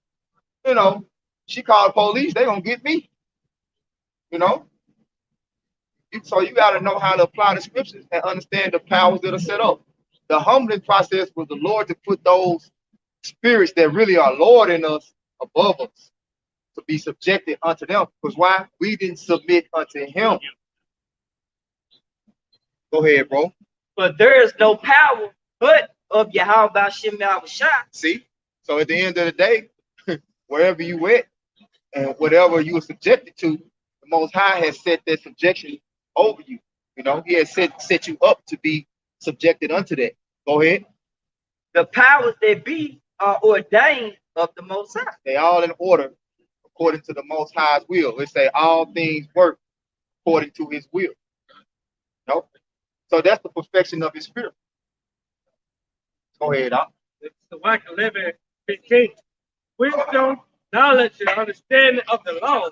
you know, she called the police, they gonna get me. You know? So you gotta know how to apply the scriptures and understand the powers that are set up. The humbling process was the Lord to put those spirits that really are Lord in us above us, to be subjected unto them. Because why? We didn't submit unto him. Go ahead, bro. But there is no power but of Yahweh Ba'ashem Yahushua. See? So at the end of the day, wherever you went and whatever you were subjected to, the Most High has set that subjection over you. You know, he has set you up to be subjected unto that. Go ahead. The powers that be are ordained of the Most High. They all in order according to the Most High's will. It say all things work according to his will. No? So that's the perfection of his spirit. Go ahead, Doc. It's the Whack 11:15. Wisdom, knowledge, and understanding of the law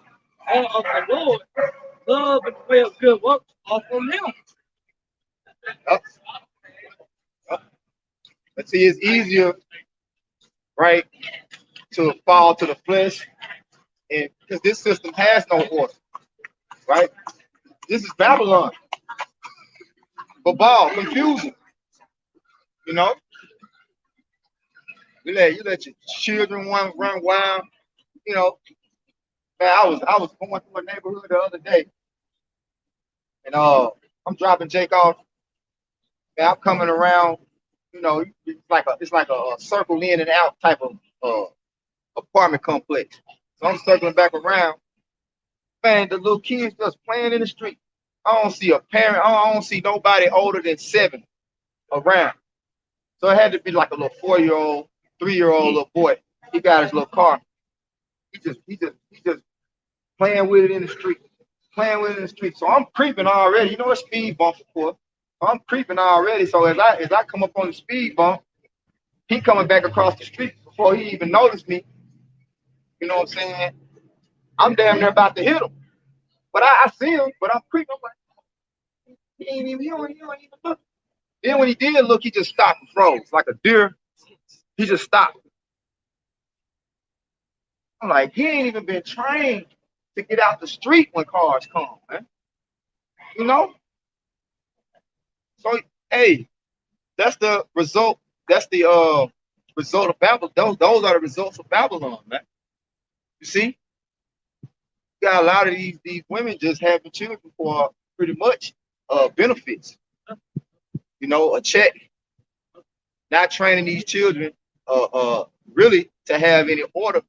or of the Lord, love and way of good works are from him. But see, it's easier, right, to fall to the flesh, and because this system has no order, right? This is Babylon. Babal, confusion. You know? You let your children run wild. You know, man, I was going through a neighborhood the other day, and I'm dropping Jake off, and I'm coming around. You know, it's like a circle in and out type of apartment complex. So I'm circling back around. Man, the little kids just playing in the street. I don't see a parent. I don't see nobody older than 7 around. So it had to be like a little 4-year-old, 3-year-old little boy. He got his little car. He just playing with it in the street. Playing with it in the street. So I'm creeping already. You know what speed bumps, of course. I'm creeping already. So as I come up on the speed bump, he coming back across the street before he even noticed me. You know what I'm saying? I'm damn near about to hit him. But I see him, but I'm creeping. I'm like, he don't even look. Then when he did look, he just stopped and froze like a deer. He just stopped. I'm like, he ain't even been trained to get out the street when cars come, man. You know? So, hey, that's the result. That's the result of Babylon. Those are the results of Babylon, man. You see? You got a lot of these women just having children for pretty much benefits. You know, a check. Not training these children really to have any order.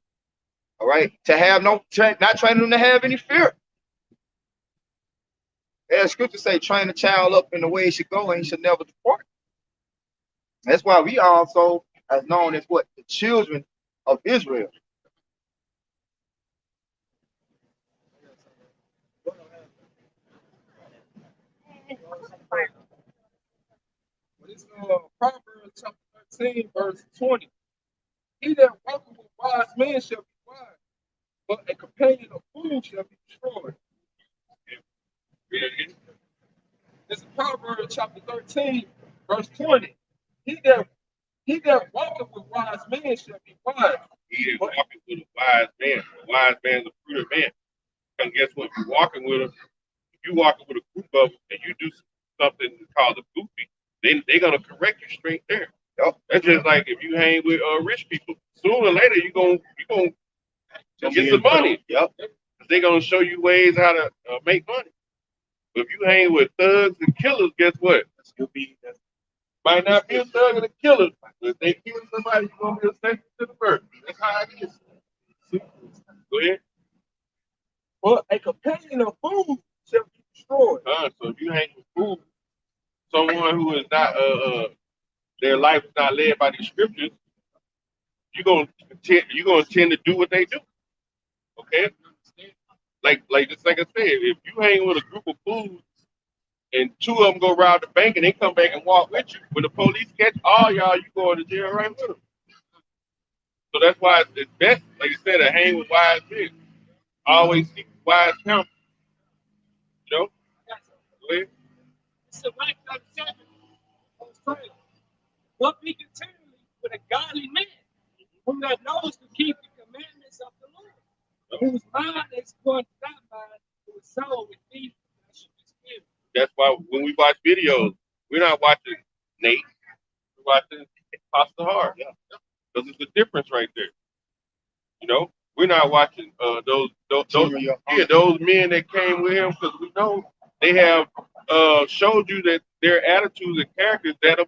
All right, to have not training them to have any fear. As scripture say, train a child up in the way he should go, and he should never depart. That's why we also are known as what? The children of Israel. It's Proverbs chapter 13, verse 20. He that walketh with wise men shall be wise, but a companion of fools shall be destroyed. This is Proverbs chapter 13, verse 20. He that walketh with wise men shall be wise, He is walking with a wise man. A wise man is a prudent man. And guess what? If you're walking with him, if you're walking with a group of them and you do something called a goofy, then they're gonna correct you straight there. Yep. That's just like if you hang with rich people, sooner or later you're gonna get some money. Yep. They're gonna show you ways how to make money. But if you hang with thugs and killers, guess what? Might not be a thug and a killer. But if they kill somebody, you're gonna be a second to the first. That's how it is. Go ahead. But a companion of food shall be destroyed. So if you hang with food, someone who is not their life is not led by the scriptures, you're gonna tend to do what they do. Okay? Just like I said, if you hang with a group of fools and two of them go rob the bank and they come back and walk with you, when the police catch all y'all, you going to jail right with them. So that's why it's best, like you said, to hang with wise men. Always seek wise counsel. You know? Go ahead. So like I said, what be continually with a godly man who that knows to keep the commandments of the Lord, whose mind is going to that mind, whose soul is deep. That's why when we watch videos, we're not watching Nate, we're watching Pastor Hart. Yeah. Because it's the difference right there. You know, we're not watching those men that came with him, because we know they have showed you that their attitudes and characters that are.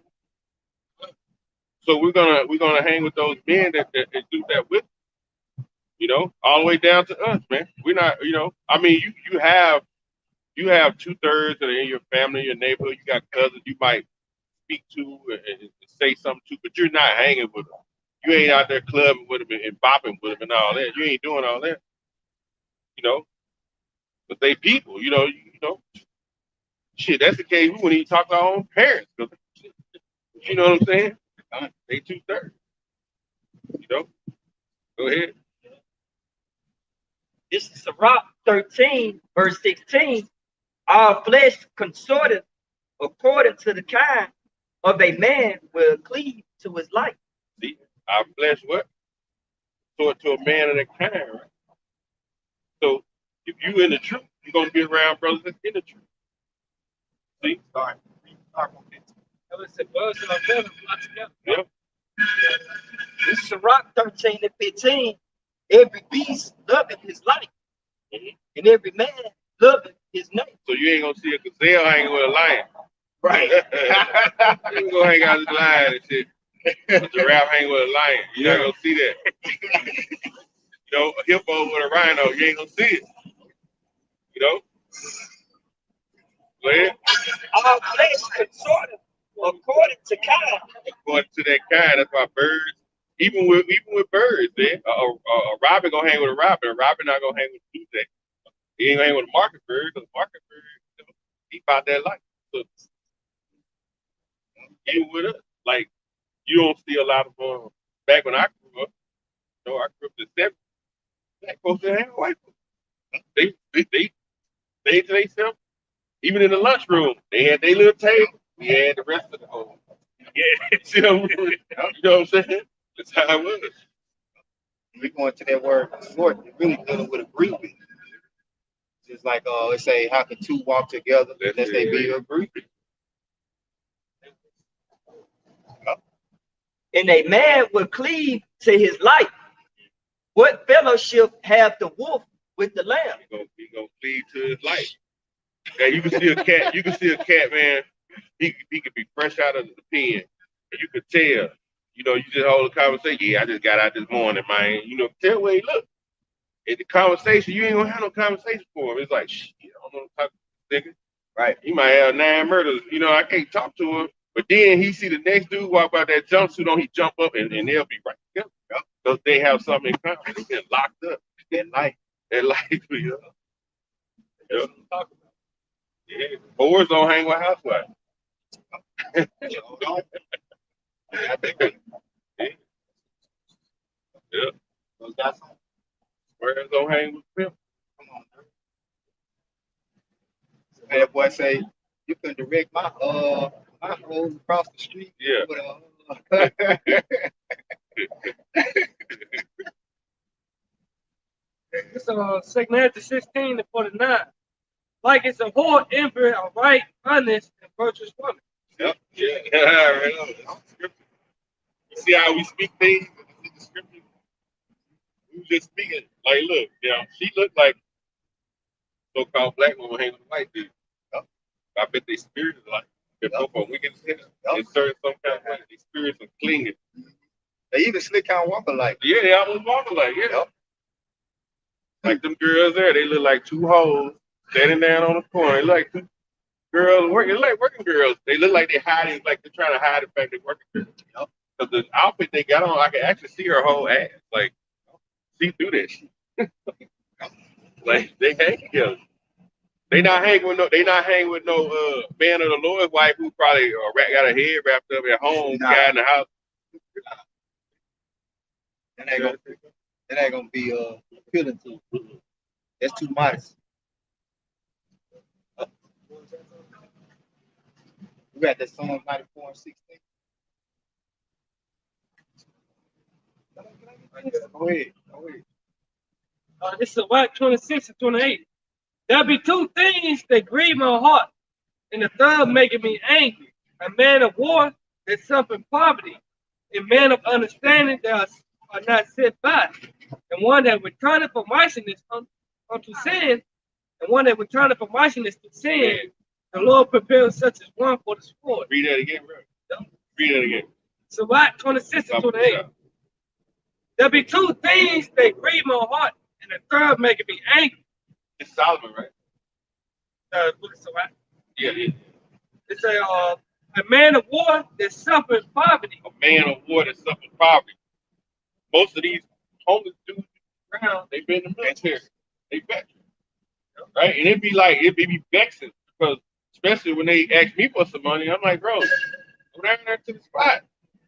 So we're gonna hang with those men that do that with, you know, all the way down to us, man. We're not, you know, I mean, you have 2/3 that are in your family, your neighborhood. You got cousins you might speak to and say something to, but you're not hanging with them. You ain't out there clubbing with them and bopping with them and all that. You ain't doing all that, you know. But they people, you know. Shit, that's the case. We wouldn't even talk to our own parents, you know what I'm saying? They 2/3. You know. Go ahead. This is Sirach 13, verse 16. Our flesh consorted according to the kind of a man will cleave to his life. See, our flesh what? To a man of that kind, right? So if you in the truth, you're gonna be around brothers that's in the truth. See? Start with it. Yep. This is Sirach 13 and 15. Every beast loveth his life, and every man loveth his name. So you ain't gonna see a gazelle hanging with a lion. Right. You ain't gonna hang out with a lion and shit. A giraffe hanging with a lion. You're not gonna see that. You know, a hippo with a rhino, you ain't gonna see it. You know? Go ahead. Our flesh consorted according to kind. According to that kind, that's why birds, even with birds, man, a robin gonna hang with a robin. A robin not gonna hang with a Tuesday. He ain't gonna hang with a market bird, because a market bird, you know, he about that life. So even with us, like, you don't see a lot of back when I grew up, you know, I grew up in the 70s, black folks didn't hang with white folks. They to themselves. Even in the lunchroom, they had their little table. We had the rest of the home. Yeah, you know what I'm saying? That's how it was. We going to that word consort, really dealing with agreement. Just like let's say, how can two walk together unless they be agreed? And a man will cleave to his life. What fellowship have the wolf with the lamb? He gonna cleave to his life. Yeah, you can see a cat. You can see a cat, man. He could be fresh out of the pen, and you could tell. You know, you just hold a conversation. Yeah, I just got out this morning, man. You know, tell where he look. In the conversation, you ain't gonna have no conversation for him. It's like, shit, I don't know what to talk to this nigga. Right? He might have 9 murders. You know, I can't talk to him. But then he see the next dude walk by that jumpsuit on. He jump up, and they'll be right together. Because they have something in common. They get locked up. That life, you know. Yeah. Yeah. Boys don't hang with housewives. Yeah. Whereas don't hang with them. Come on, man. That boy say, you can direct my hoes across the street. Yeah. It's 2 Corinthians 16 and 49. Like it's a whole envy, a right, honest, and virtuous woman. Yep. Yeah. Right on. That's scripture. You see how we speak things? This is the scripture. We was just speaking. Like, look, she looked like so-called black woman hanging with a white dude. Yep. I bet they spirit is like they're both on wicked sinners. They serve some kind of way. They spirits are clinging. They even slick kind of walk alike. Yeah, they almost walk alike. Yeah. Like them girls there, they look like two hoes standing down on the corner. They like two girls working. They like working girls. They look like they're hiding, like they're trying to hide the fact they're working girls. Because the outfit they got on, I can actually see her whole ass. Like, see through that shit. Like they hang together. They not hanging with no man of the Lord's wife who probably got her head wrapped up at home, guy in the house. That ain't gonna be appealing to. That's too modest. We got that Psalm 94 and 16. Go ahead. This is Mark 26 and 28. There be two things that grieve my heart, and the third making me angry. A man of war that suffer poverty, a man of understanding that are not set by, and one that returneth from righteousness unto sin, and one that returneth from righteousness to sin. The Lord prepares such as one for the sword. Read that again, bro. Read that again. So Mark 26 and 28. There be two things that grieve my heart, and the third making me angry. It's Solomon, right? Yeah. It's a man of war that suffers poverty. A man of war that suffers poverty. Most of these homeless dudes around, they've been in the military. They veterans. Right? And it'd be vexing because especially when they ask me for some money, I'm like, bro, go down there to the spot.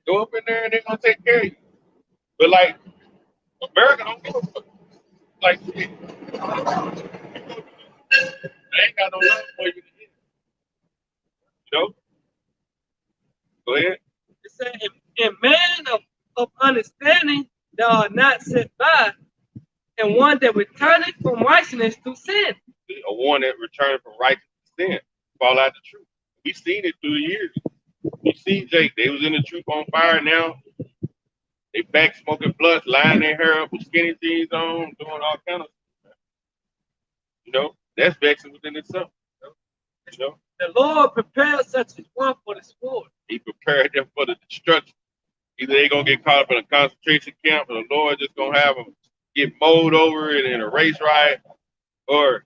Go up in there and they're gonna take care of you. But like America don't give a fuck. Like they ain't got no love for you. You know? Go ahead. It said, a man of understanding that are not set by, and one that returneth from righteousness to sin. A one that returned from righteousness to sin. Fall out the truth. We've seen it through the years. You see, Jake, they was in the truth on fire now. They back smoking blunts, lying their hair up with skinny jeans on, doing all kind of stuff. You know, that's vexing within itself. You know? The Lord prepares such as one for the sword. He prepared them for the destruction. Either they're going to get caught up in a concentration camp and the Lord just going to have them get mowed over it in a race riot. Or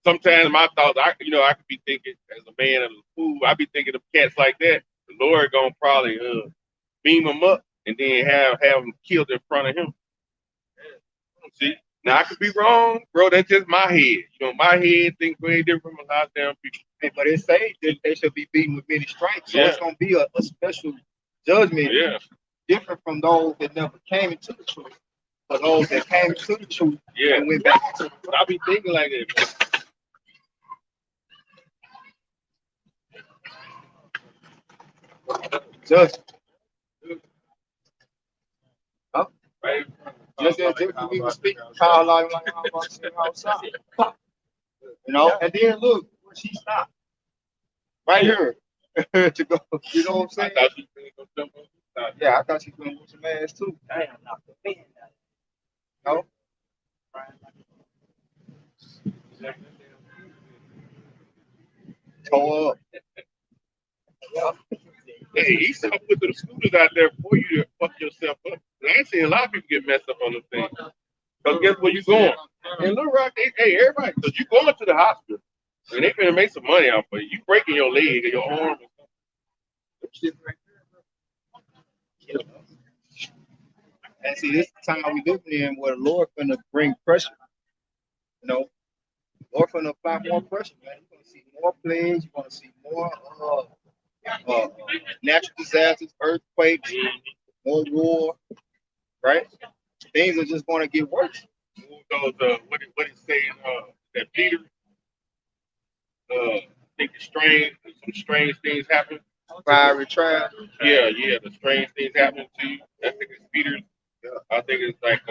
sometimes my thoughts, I could be thinking as a man of the fool, I be thinking of cats like that. The Lord going to probably beam them up and then have them killed in front of him. See? Now, I could be wrong, bro. That's just my head. You know, my head thinks way different from a lot of damn people. But it says that they should be beaten with many stripes. So it's going to be a special judgment different from those that never came into the truth. But those that came to the truth and went back to the truth. I be thinking like that. Judgment. Right. Just as we were speaking, Kyle like outside. You know, and then look, where she stopped. Right here. To go, you know what I'm saying? I thought she was gonna jump on. Yeah, I thought she was gonna whoop some ass too. Damn, not the man. No? Toe up. Hey, he saw put the scooters out there for you to fuck yourself up. I ain't seen a lot of people get messed up on the thing. Because guess where you going? And Little Rock, everybody, because you going to the hospital. And they finna make some money out for you. You breaking your leg or your arm. And see, this is the time we living in where the Lord finna bring pressure. You know, Lord finna apply more pressure, man. You're gonna see more plagues, you're gonna see more natural disasters, earthquakes, more war, right? Things are just gonna get worse. What it saying, that Peter, think some strange things happen. Fiery trial. Yeah, the strange things happening to you. I think it's Peter. I think it's like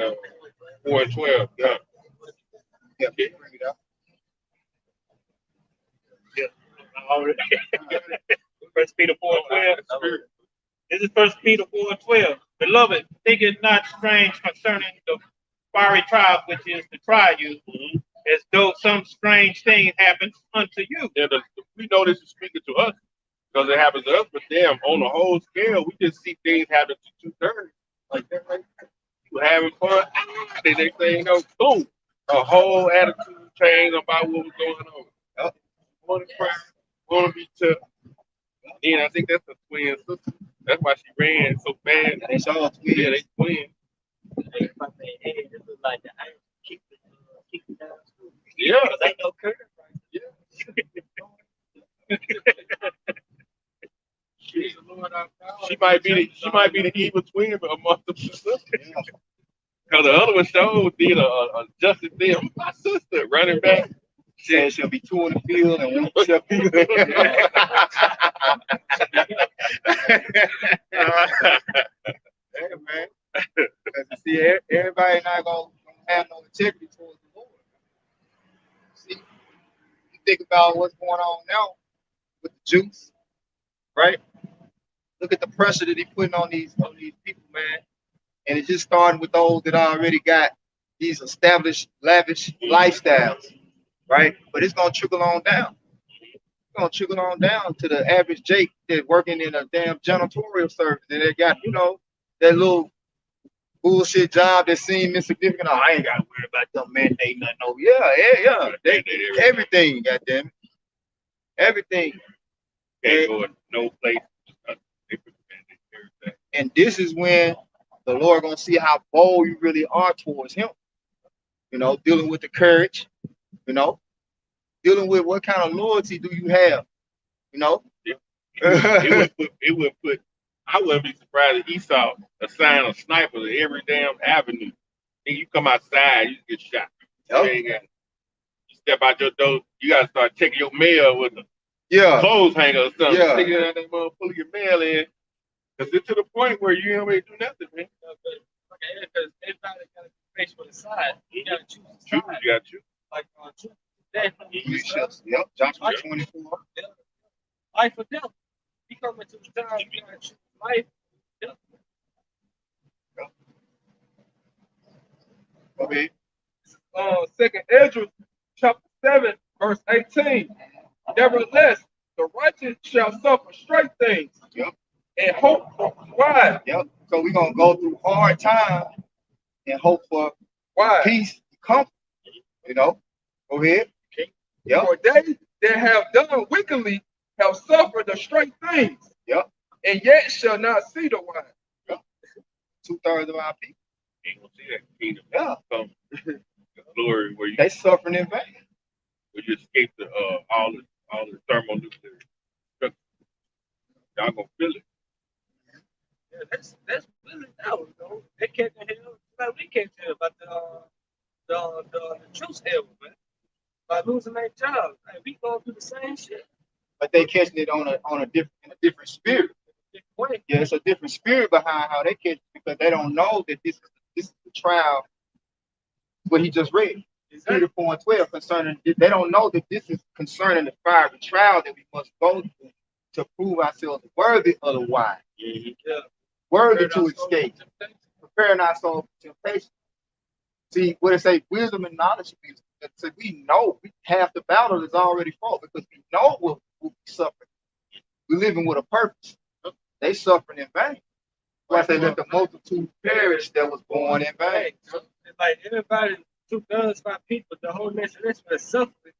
4 and 12. Yeah. Yeah, bring it up. Already. 1 Peter 4:12. This is 1 Peter 4:12. Beloved, think it not strange concerning the fiery trial which is to try you, as though some strange thing happens unto you. Yeah, we know this is speaking to us because it happens to us, but damn, on the whole scale, we just see things happen to 2/3. Like that, right? You having fun, the next thing you know, boom, a whole attitude change about what was going on. Yep. Want to cry, want to be tough. And I think that's a twin sister. That's why she ran so fast. They saw twins. Yeah, they twins. Hey, my man, hey, this is like the iron kick it down. Yeah. Ain't no curve, right? Yeah. She might be the evil twin among the sisters. Because the other one showed did a justice thing. My sister running back. Said she'll be 2 in the field and 1 shall be there. Hey, man. See, everybody not going to have no integrity towards the Lord. See, you think about what's going on now with the Jews, right? Look at the pressure that he's putting on these people, man. And it's just starting with those that already got these established, lavish lifestyles, right? But it's gonna trickle on down. It's gonna trickle on down to the average Jake that's working in a damn janitorial service, and they got, that little bullshit job that seemed insignificant. Oh, I ain't gotta worry about them mandate nothing. No, yeah. They everything, goddamn it. Everything. Can't go to no place. And this is when the Lord gonna see how bold you really are towards Him. Dealing with the courage. Dealing with what kind of loyalty do you have? It would put. I wouldn't be surprised if Esau assign a sniper to every damn avenue. And you come outside, you get shot. Yep. You step out your door, you gotta start checking your mail with Yeah. clothes hanger or something. Yeah. Sticking that mother pulling your mail in. Cause it's to the point where you ain't ready to do nothing, man. Because everybody got to be faced with a side. You got to choose a Choose, side. you gotta choose. Like choose definitely. Yep. Joshua 24. Life or death. You come into the time, you got to choose life. Death. Okay. 2nd Ezra chapter 7, verse 18. Nevertheless, the righteous shall suffer straight things. Yep. And hope for why? Yep. So we're gonna go through hard times and hope for Why? peace, comfort. Go ahead. Yep. For they that have done wickedly have suffered the straight things. Yep. And yet shall not see the why. Yep. 2/3 of our people. Ain't gonna see that kingdom. Yeah. Come. The glory where you They suffering in vain. escape the all the thermonuclear destruction. Y'all gonna feel it. Yeah, that's really out, though. They can't tell. Like we can't tell about the truth hell, man. By losing their job, like, we going through the same shit. But they catching it in a different spirit. Way. Yeah, it's a different spirit behind how they catch it because they don't know that this is the trial what he just read. Exactly. Peter 4 and 12 concerning, they don't know that this is concerning the fiery trial that we must go through to prove ourselves worthy of the wine, Yeah. worthy to escape, preparing ourselves for temptation. See, what it say, wisdom and knowledge is that we know half the battle is already fought because we know what we'll be suffering. We're living with a purpose. They suffering in vain. Why say let the multitude perish that was born in vain. It's like everybody 2/3 by people, the whole nation is for suffering,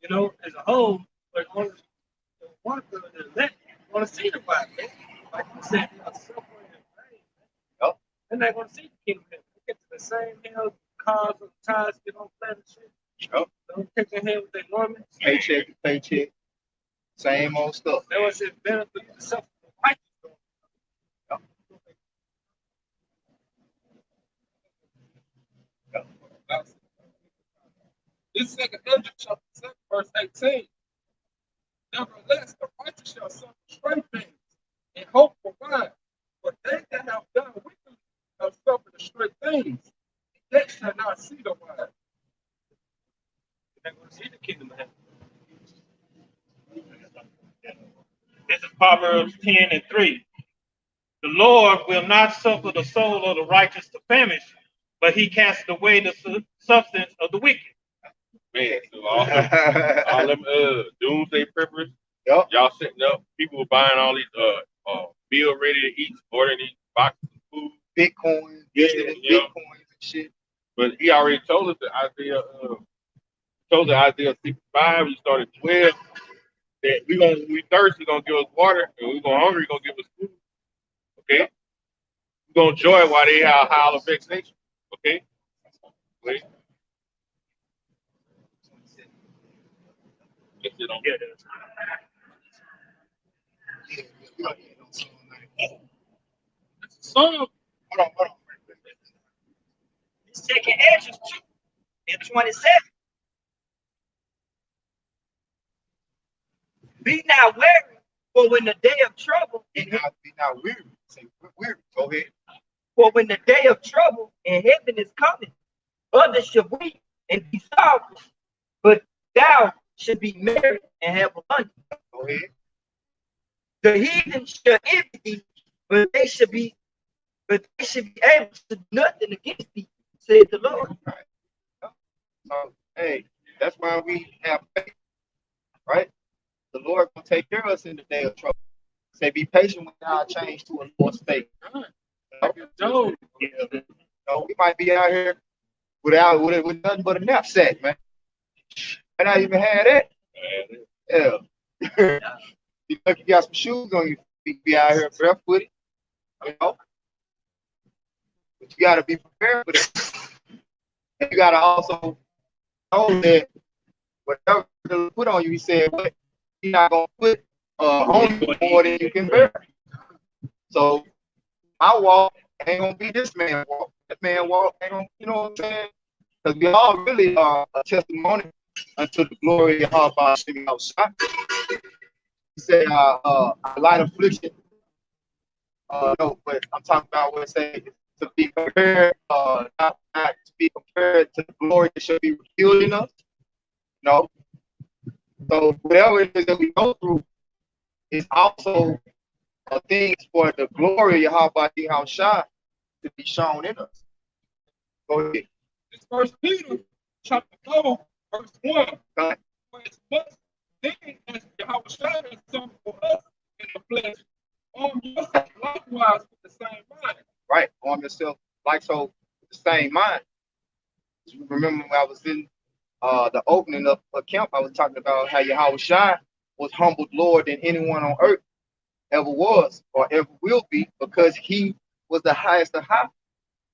as a whole, but only one third is left. Want to see the Bible, man. Like you said, they are suffering in vain. Yep. They're not going to see the kingdom. They get to the same hell, cars and tires get on planet shit. Yep. Don't take their head with their garments. Paycheck to paycheck. Same old stuff. That was it better for you to suffer the righteous. This 2nd Ezra chapter 7, verse 18. Nevertheless, the righteous shall suffer straight things and hope for wine. But they that have done wickedly have suffered the straight things, yet shall not see the wise. They're not going to see the kingdom of heaven. This is Proverbs 10:3. The Lord will not suffer the soul of the righteous to famish, but he casts away the substance of the wicked. Man, so all them doomsday preppers, Yep. y'all setting up, people were buying all these meal ready to eat, ordering these boxes of food. Bitcoin, Yeah, yeah. Bitcoins and shit. But he already told us that Isaiah 65, he started 12, that when we thirsty, he's gonna give us water, and we gonna hungry, he's gonna give us food. Okay? We're gonna joy while they have howl of vexation. Okay? Wait. Get it on. Hold on. Second Ezra 2:27. Be not weary, for when the day of trouble Be not weary. Say weary. Go ahead. for when the day of trouble in heaven is coming, others shall weep and be sorrowful, but thou should be merry and have abundance. Go ahead. The heathen shall envy thee, but they should be able to do nothing against thee, said the Lord. So, hey, that's why we have faith, right? The Lord will take care of us in the day of trouble. Say, be patient when God change to a lower state. Job. We might be out here with nothing but a knapsack, man. And I even had that. Yeah. You look, you got some shoes on your feet, be out here barefooted, But you got to be prepared for that. And you got to also know that whatever he put on you, he said, what? He's not going to put on you more than you can bear. So my walk ain't going to be this man walk. That man walk ain't going to, you know what I'm saying? Because we all really are a testimony unto the glory of our outside. He said, a light affliction. No, but I'm talking about what it says to be compared, not to be compared to the glory that shall be revealed in us. No. So whatever it is that we go through is also a thing for the glory of Yahweh Shai to be shown in us. Go ahead. It's 1 Peter chapter 4, verse 1. Okay. For as much then as Yahweh Shai has done for us in the flesh, arm yourself likewise with the same mind. Right. Arm yourself like so with the same mind. Remember when I was in the opening of a camp, I was talking about how Yahweh Shai was humbled Lord than anyone on earth ever was or ever will be, because he was the highest of high.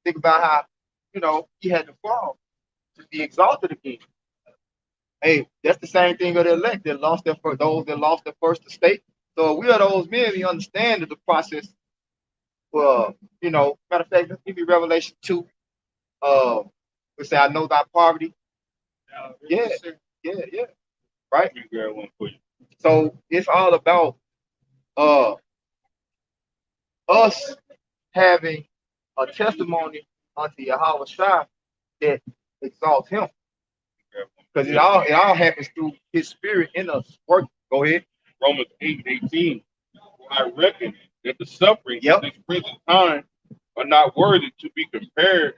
Think about how, he had to fall to be exalted again. Hey, that's the same thing of the elect that lost their first, those that lost their first estate. So we are those men, we understand that the process. Well, matter of fact, let's give you Revelation 2. We say, I know thy poverty. Yeah. Right? Let me grab one for you. So it's all about us having a testimony unto Yahweh Shai that exalts him. Because it all happens through his spirit in us working. Go ahead. Romans 8:18. I reckon that the sufferings of this present time are not worthy to be compared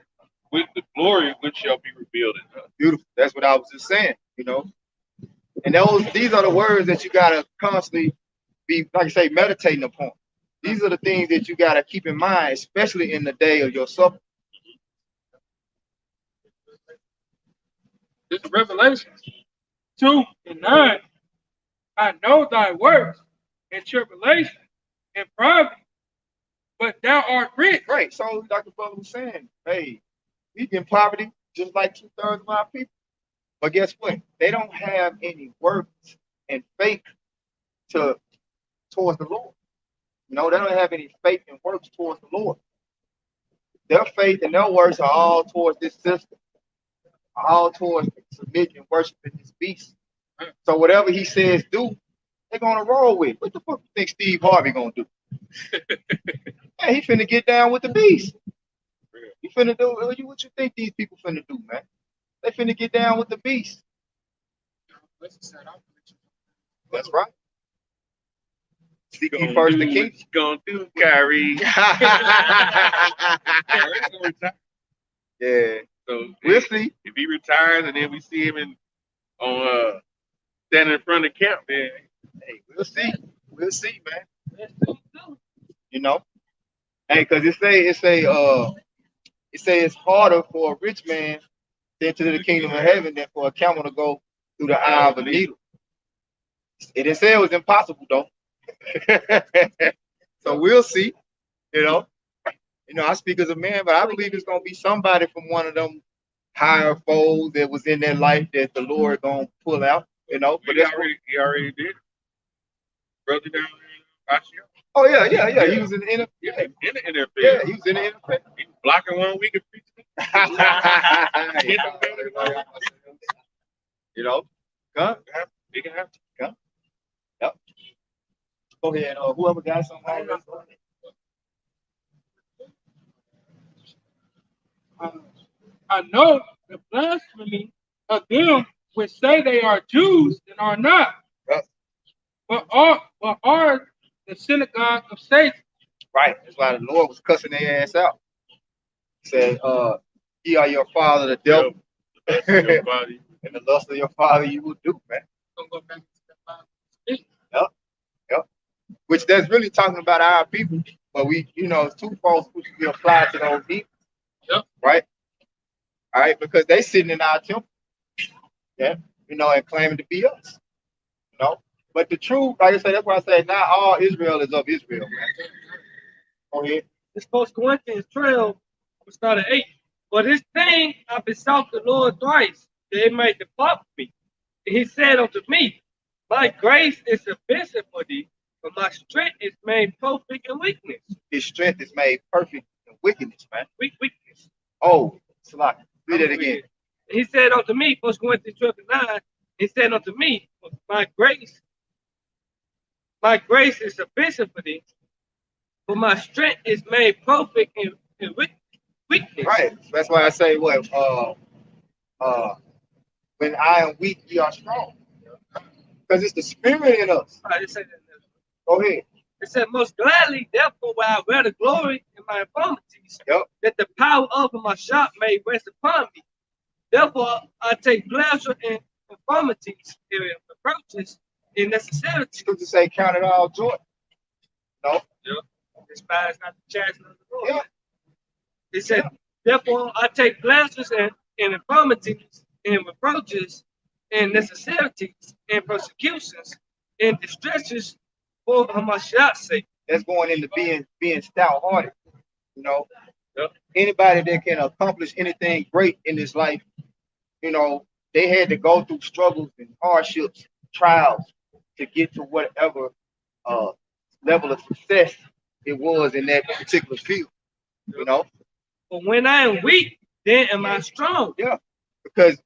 with the glory which shall be revealed in us. Beautiful. That's what I was just saying, And these are the words that you gotta constantly be, like I say, meditating upon. These are the things that you gotta keep in mind, especially in the day of your suffering. This is Revelation 2:9. I know thy works and tribulation and poverty, but thou art rich. Right. So Dr. Butler was saying, hey, we in poverty just like 2/3 of our people. But guess what? They don't have any works and faith towards the Lord. They don't have any faith and works towards the Lord. Their faith and their works are all towards this system, all towards submitting and worshiping this beast. So whatever he says do, they're gonna roll with. What the fuck you think Steve Harvey gonna do? Hey, he finna get down with the beast. He finna do? What you think these people finna do, man? They finna get down with the beast. That's right. Seek ye first the king. Gonna do, Kyrie. Yeah. So We'll see. if he retires and then we see him standing in front of camp, then Hey, we'll see. We'll see, man. Let's do. You know. Hey, cause it say it's harder for a rich man to enter the kingdom of heaven than for a camel to go through the eye of a needle. It didn't say it was impossible though. So we'll see. You know, I speak as a man, but I believe it's gonna be somebody from one of them higher folds that was in their life that the Lord gonna pull out. You know, but he already did. Brother down there, oh yeah. He was in the NFL. yeah, in the NFL. Yeah, he was in the NFL. He was blocking 1 week of preaching. You know, huh? He can have. Yep. Go ahead. Whoever got something. I know the blasphemy of them which say they are Jews and are not, Yep. but are the synagogue of Satan. Right. That's why the Lord was cussing their ass out. He said, ye are your father, the devil. Your body. And the lust of your father you will do, man. Don't go back to Yep. Which that's really talking about our people. But we, it's two false which we apply to those people. Yep. Right? All right, because they sitting in our temple. Yeah. And claiming to be us. But the truth, like I said, that's why I say not all Israel is of Israel, man. Go ahead. It's 1 Corinthians 12, we start at 8. For this thing I besought the Lord thrice, that it might depart from me. And he said unto me, my grace is sufficient for thee, for my strength is made perfect in weakness. His strength is made perfect in wickedness, man. Weakness. Oh, Salaki. Read it again. He said unto me, 1 Corinthians 12:9, he said unto me, my grace is sufficient for thee, for my strength is made perfect in weakness. Right. That's why I say what? When I am weak, ye are strong. Because it's the spirit in us. Go ahead. It said, most gladly, therefore, will I wear the glory in my infirmities, Yep. that the power of my shop may rest upon me. Therefore, I take pleasure in infirmities, in reproaches, in necessity. Scripture say, count it all joy. No. Yep. Despise not the chastening of the Lord. Yeah. It said, therefore, I take pleasures in infirmities, in reproaches, in necessities, in persecutions, in distresses, for Hamashiach's sake. That's going into being stout-hearted. Yep. Anybody that can accomplish anything great in this life, they had to go through struggles and hardships, trials to get to whatever level of success it was in that particular field. But when I am weak, then am I strong. Yeah, because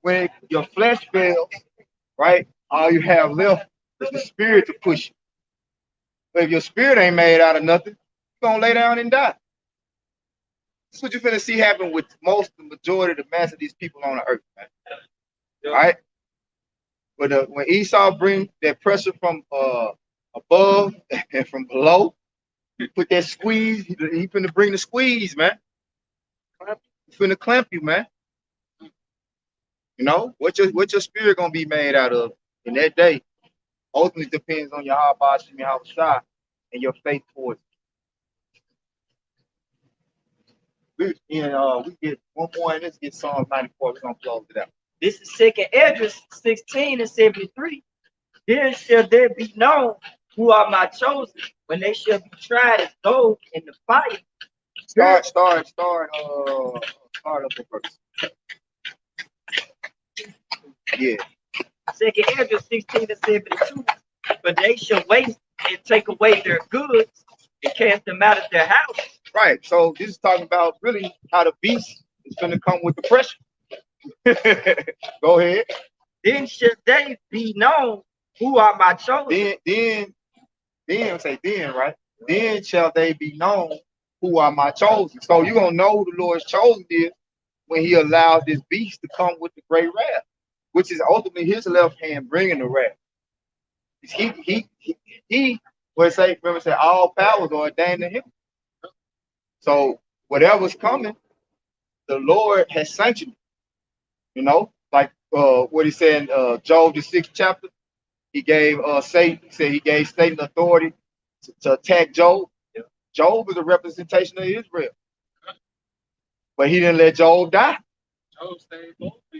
when your flesh fails, right, all you have left is the spirit to push you. But if your spirit ain't made out of nothing, you're gonna lay down and die. That's what you're gonna see happen with the majority of the mass of these people on the earth, man. Yeah. All right. But when Esau bring that pressure from above and from below, he put that squeeze. He finna bring the squeeze, man. He finna clamp you, man. What your spirit gonna be made out of in that day? Ultimately depends on your heart, your Hawashai, and your faith towards it. We get one more, and let's get Psalm 94. We're gonna close it out. This is 2nd Esdras 16 and 73. Then shall there be known who are my chosen, when they shall be tried as gold in the fire. Start up the verse. Yeah. 2nd Esdras 16 and 72. But they shall waste and take away their goods and cast them out of their house. Right. So this is talking about really how the beast is going to come with the pressure. Go ahead. Then shall they be known who are my chosen. Then say then, right? Then shall they be known who are my chosen. So you're gonna know who the Lord's chosen is when he allows this beast to come with the great wrath, which is ultimately his left hand bringing the wrath. He what say, remember say all powers are ordained to him. So whatever's coming, the Lord has sanctioned it. You know, like what he said in Job the 6th chapter, he gave Satan, he said he gave Satan authority to attack Job. Job is a representation of Israel. But he didn't let Job die.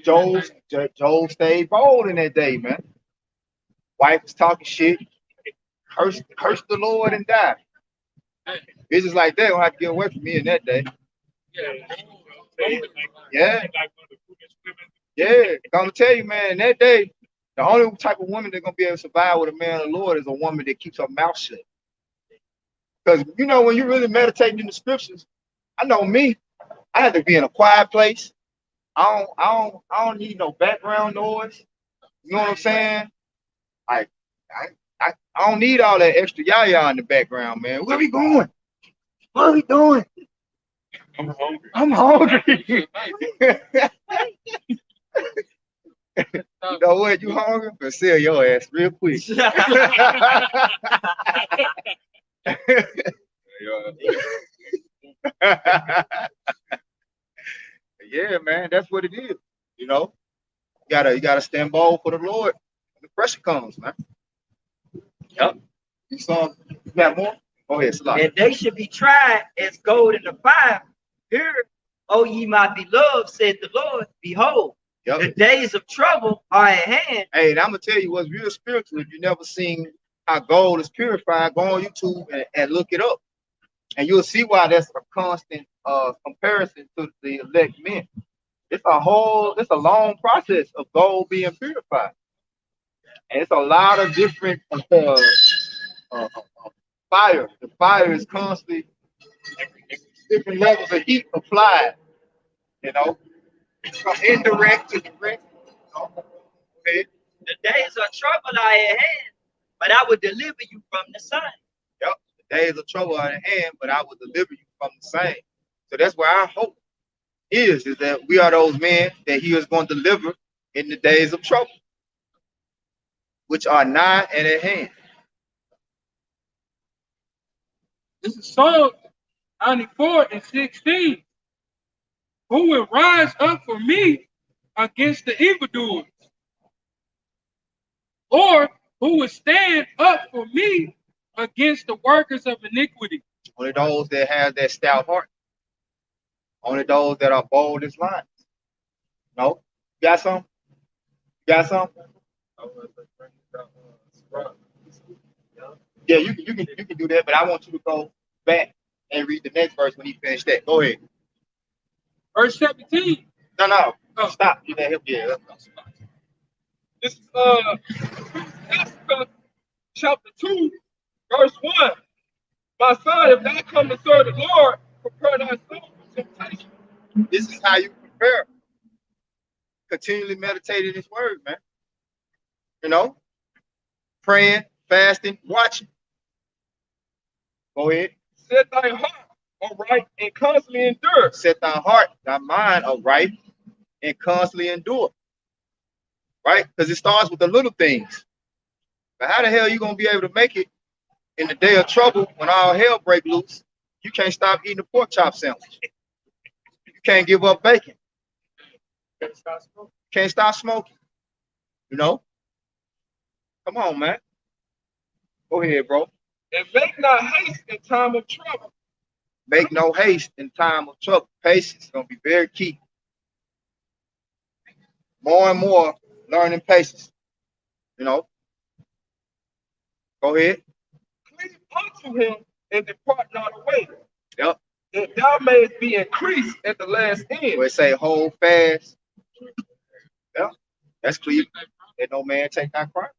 Job stayed bold in that day, man. Wife was talking shit, cursed the Lord and died. It's just like that. Gonna have to get away from me in that day. Yeah. Yeah. I'm gonna tell you, man, in that day, the only type of woman that's gonna be able to survive with a man of the Lord is a woman that keeps her mouth shut. Because you know, when you're really meditating in the scriptures, I know me, I had to be in a quiet place. I don't need no background noise. You know what I'm saying? I don't need all that extra yah in the background, man. Where we going? What are we doing? I'm hungry. I'm hungry. You know what? You hungry? But sell your ass real quick. Yeah, man, that's what it is. You know, you gotta stand bold for the Lord when the pressure comes, man. Yep. You got more? Go ahead, Salah. And they should be tried as gold in the fire. Here, O ye my beloved, said the Lord, behold, the days of trouble are at hand. Hey, and I'm gonna tell you what's real spiritual. If you've never seen how gold is purified, go on YouTube and look it up. And you'll see why that's a constant comparison to the elect men. It's a long process of gold being purified. And it's a lot of different fire. The fire is constantly different levels of heat applied. You know, from indirect to direct. Okay. The days of trouble are at hand, but I will deliver you from the sun. Yep. The days of trouble are at hand, but I will deliver you from the same. So that's where our hope is that we are those men that he is going to deliver in the days of trouble, which are nigh and at hand. This is Psalm 94:16. Who will rise up for me against the evildoers? Or who will stand up for me against the workers of iniquity? Only those that have that stout heart. Only those that are bold as lions. No? You got some? You got some? Yeah, you can do that, but I want you to go back and read the next verse when he finished that. Go ahead. Verse 17. No. Oh. Stop. You let him. Yeah. This is Esther chapter 2, verse 1. My son, if thou come to serve the Lord, prepare thy soul for temptation. This is how you prepare. Continually meditating his word, man. You know, praying, fasting, watching. Go ahead. Set thy heart aright and constantly endure. Set thy heart, thy mind aright and constantly endure. Right? Because it starts with the little things. But how the hell are you going to be able to make it in the day of trouble when all hell break loose? You can't stop eating a pork chop sandwich. You can't give up bacon. Can't stop smoking. You know? Come on, man. Go ahead, bro. And make not haste in time of trouble. Make no haste in time of trouble. Patience is going to be very key. More and more learning patience. You know? Go ahead. Cleave unto him and depart not away. Yep. That thou mayest be increased at the last end. Where it say hold fast. Yeah. That's clear. Let no man take thy crown.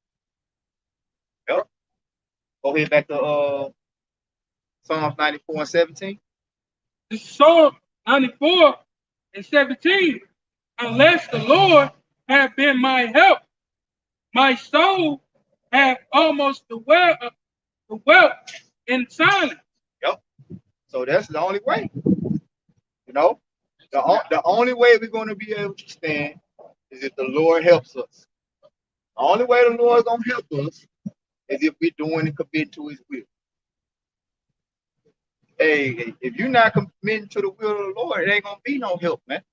Yep. Go ahead back to Psalms 94:17. This is Psalm 94:17. Unless the Lord have been my help, my soul have almost dwelt in silence. Yep. So that's the only way. You know, the only way we're going to be able to stand is if the Lord helps us. The only way the Lord is going to help us is if we're doing and committing to his will. Hey, if you're not committing to the will of the Lord, it ain't going to be no help, man.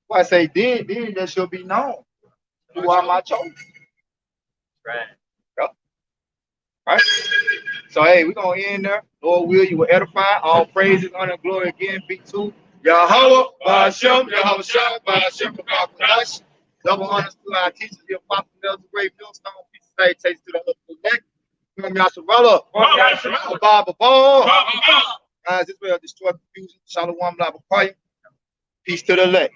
Well, I say, then that shall be known. Who are my chosen? Right. Yep. Right? So, hey, we're going to end there. Lord will, you will edify. All praises, honor, and glory again be to Yahweh, Ba'ashem, Yahweh Shai, Ba'ashem, Ba'akadosh. Double honors to our teachers, the apostle, the great millstone, peace of faith, takes to the hook of the neck. Yasharella, Baba Ball. Guys, this will destroy confusion. Shalom, Lava Peace to the elect.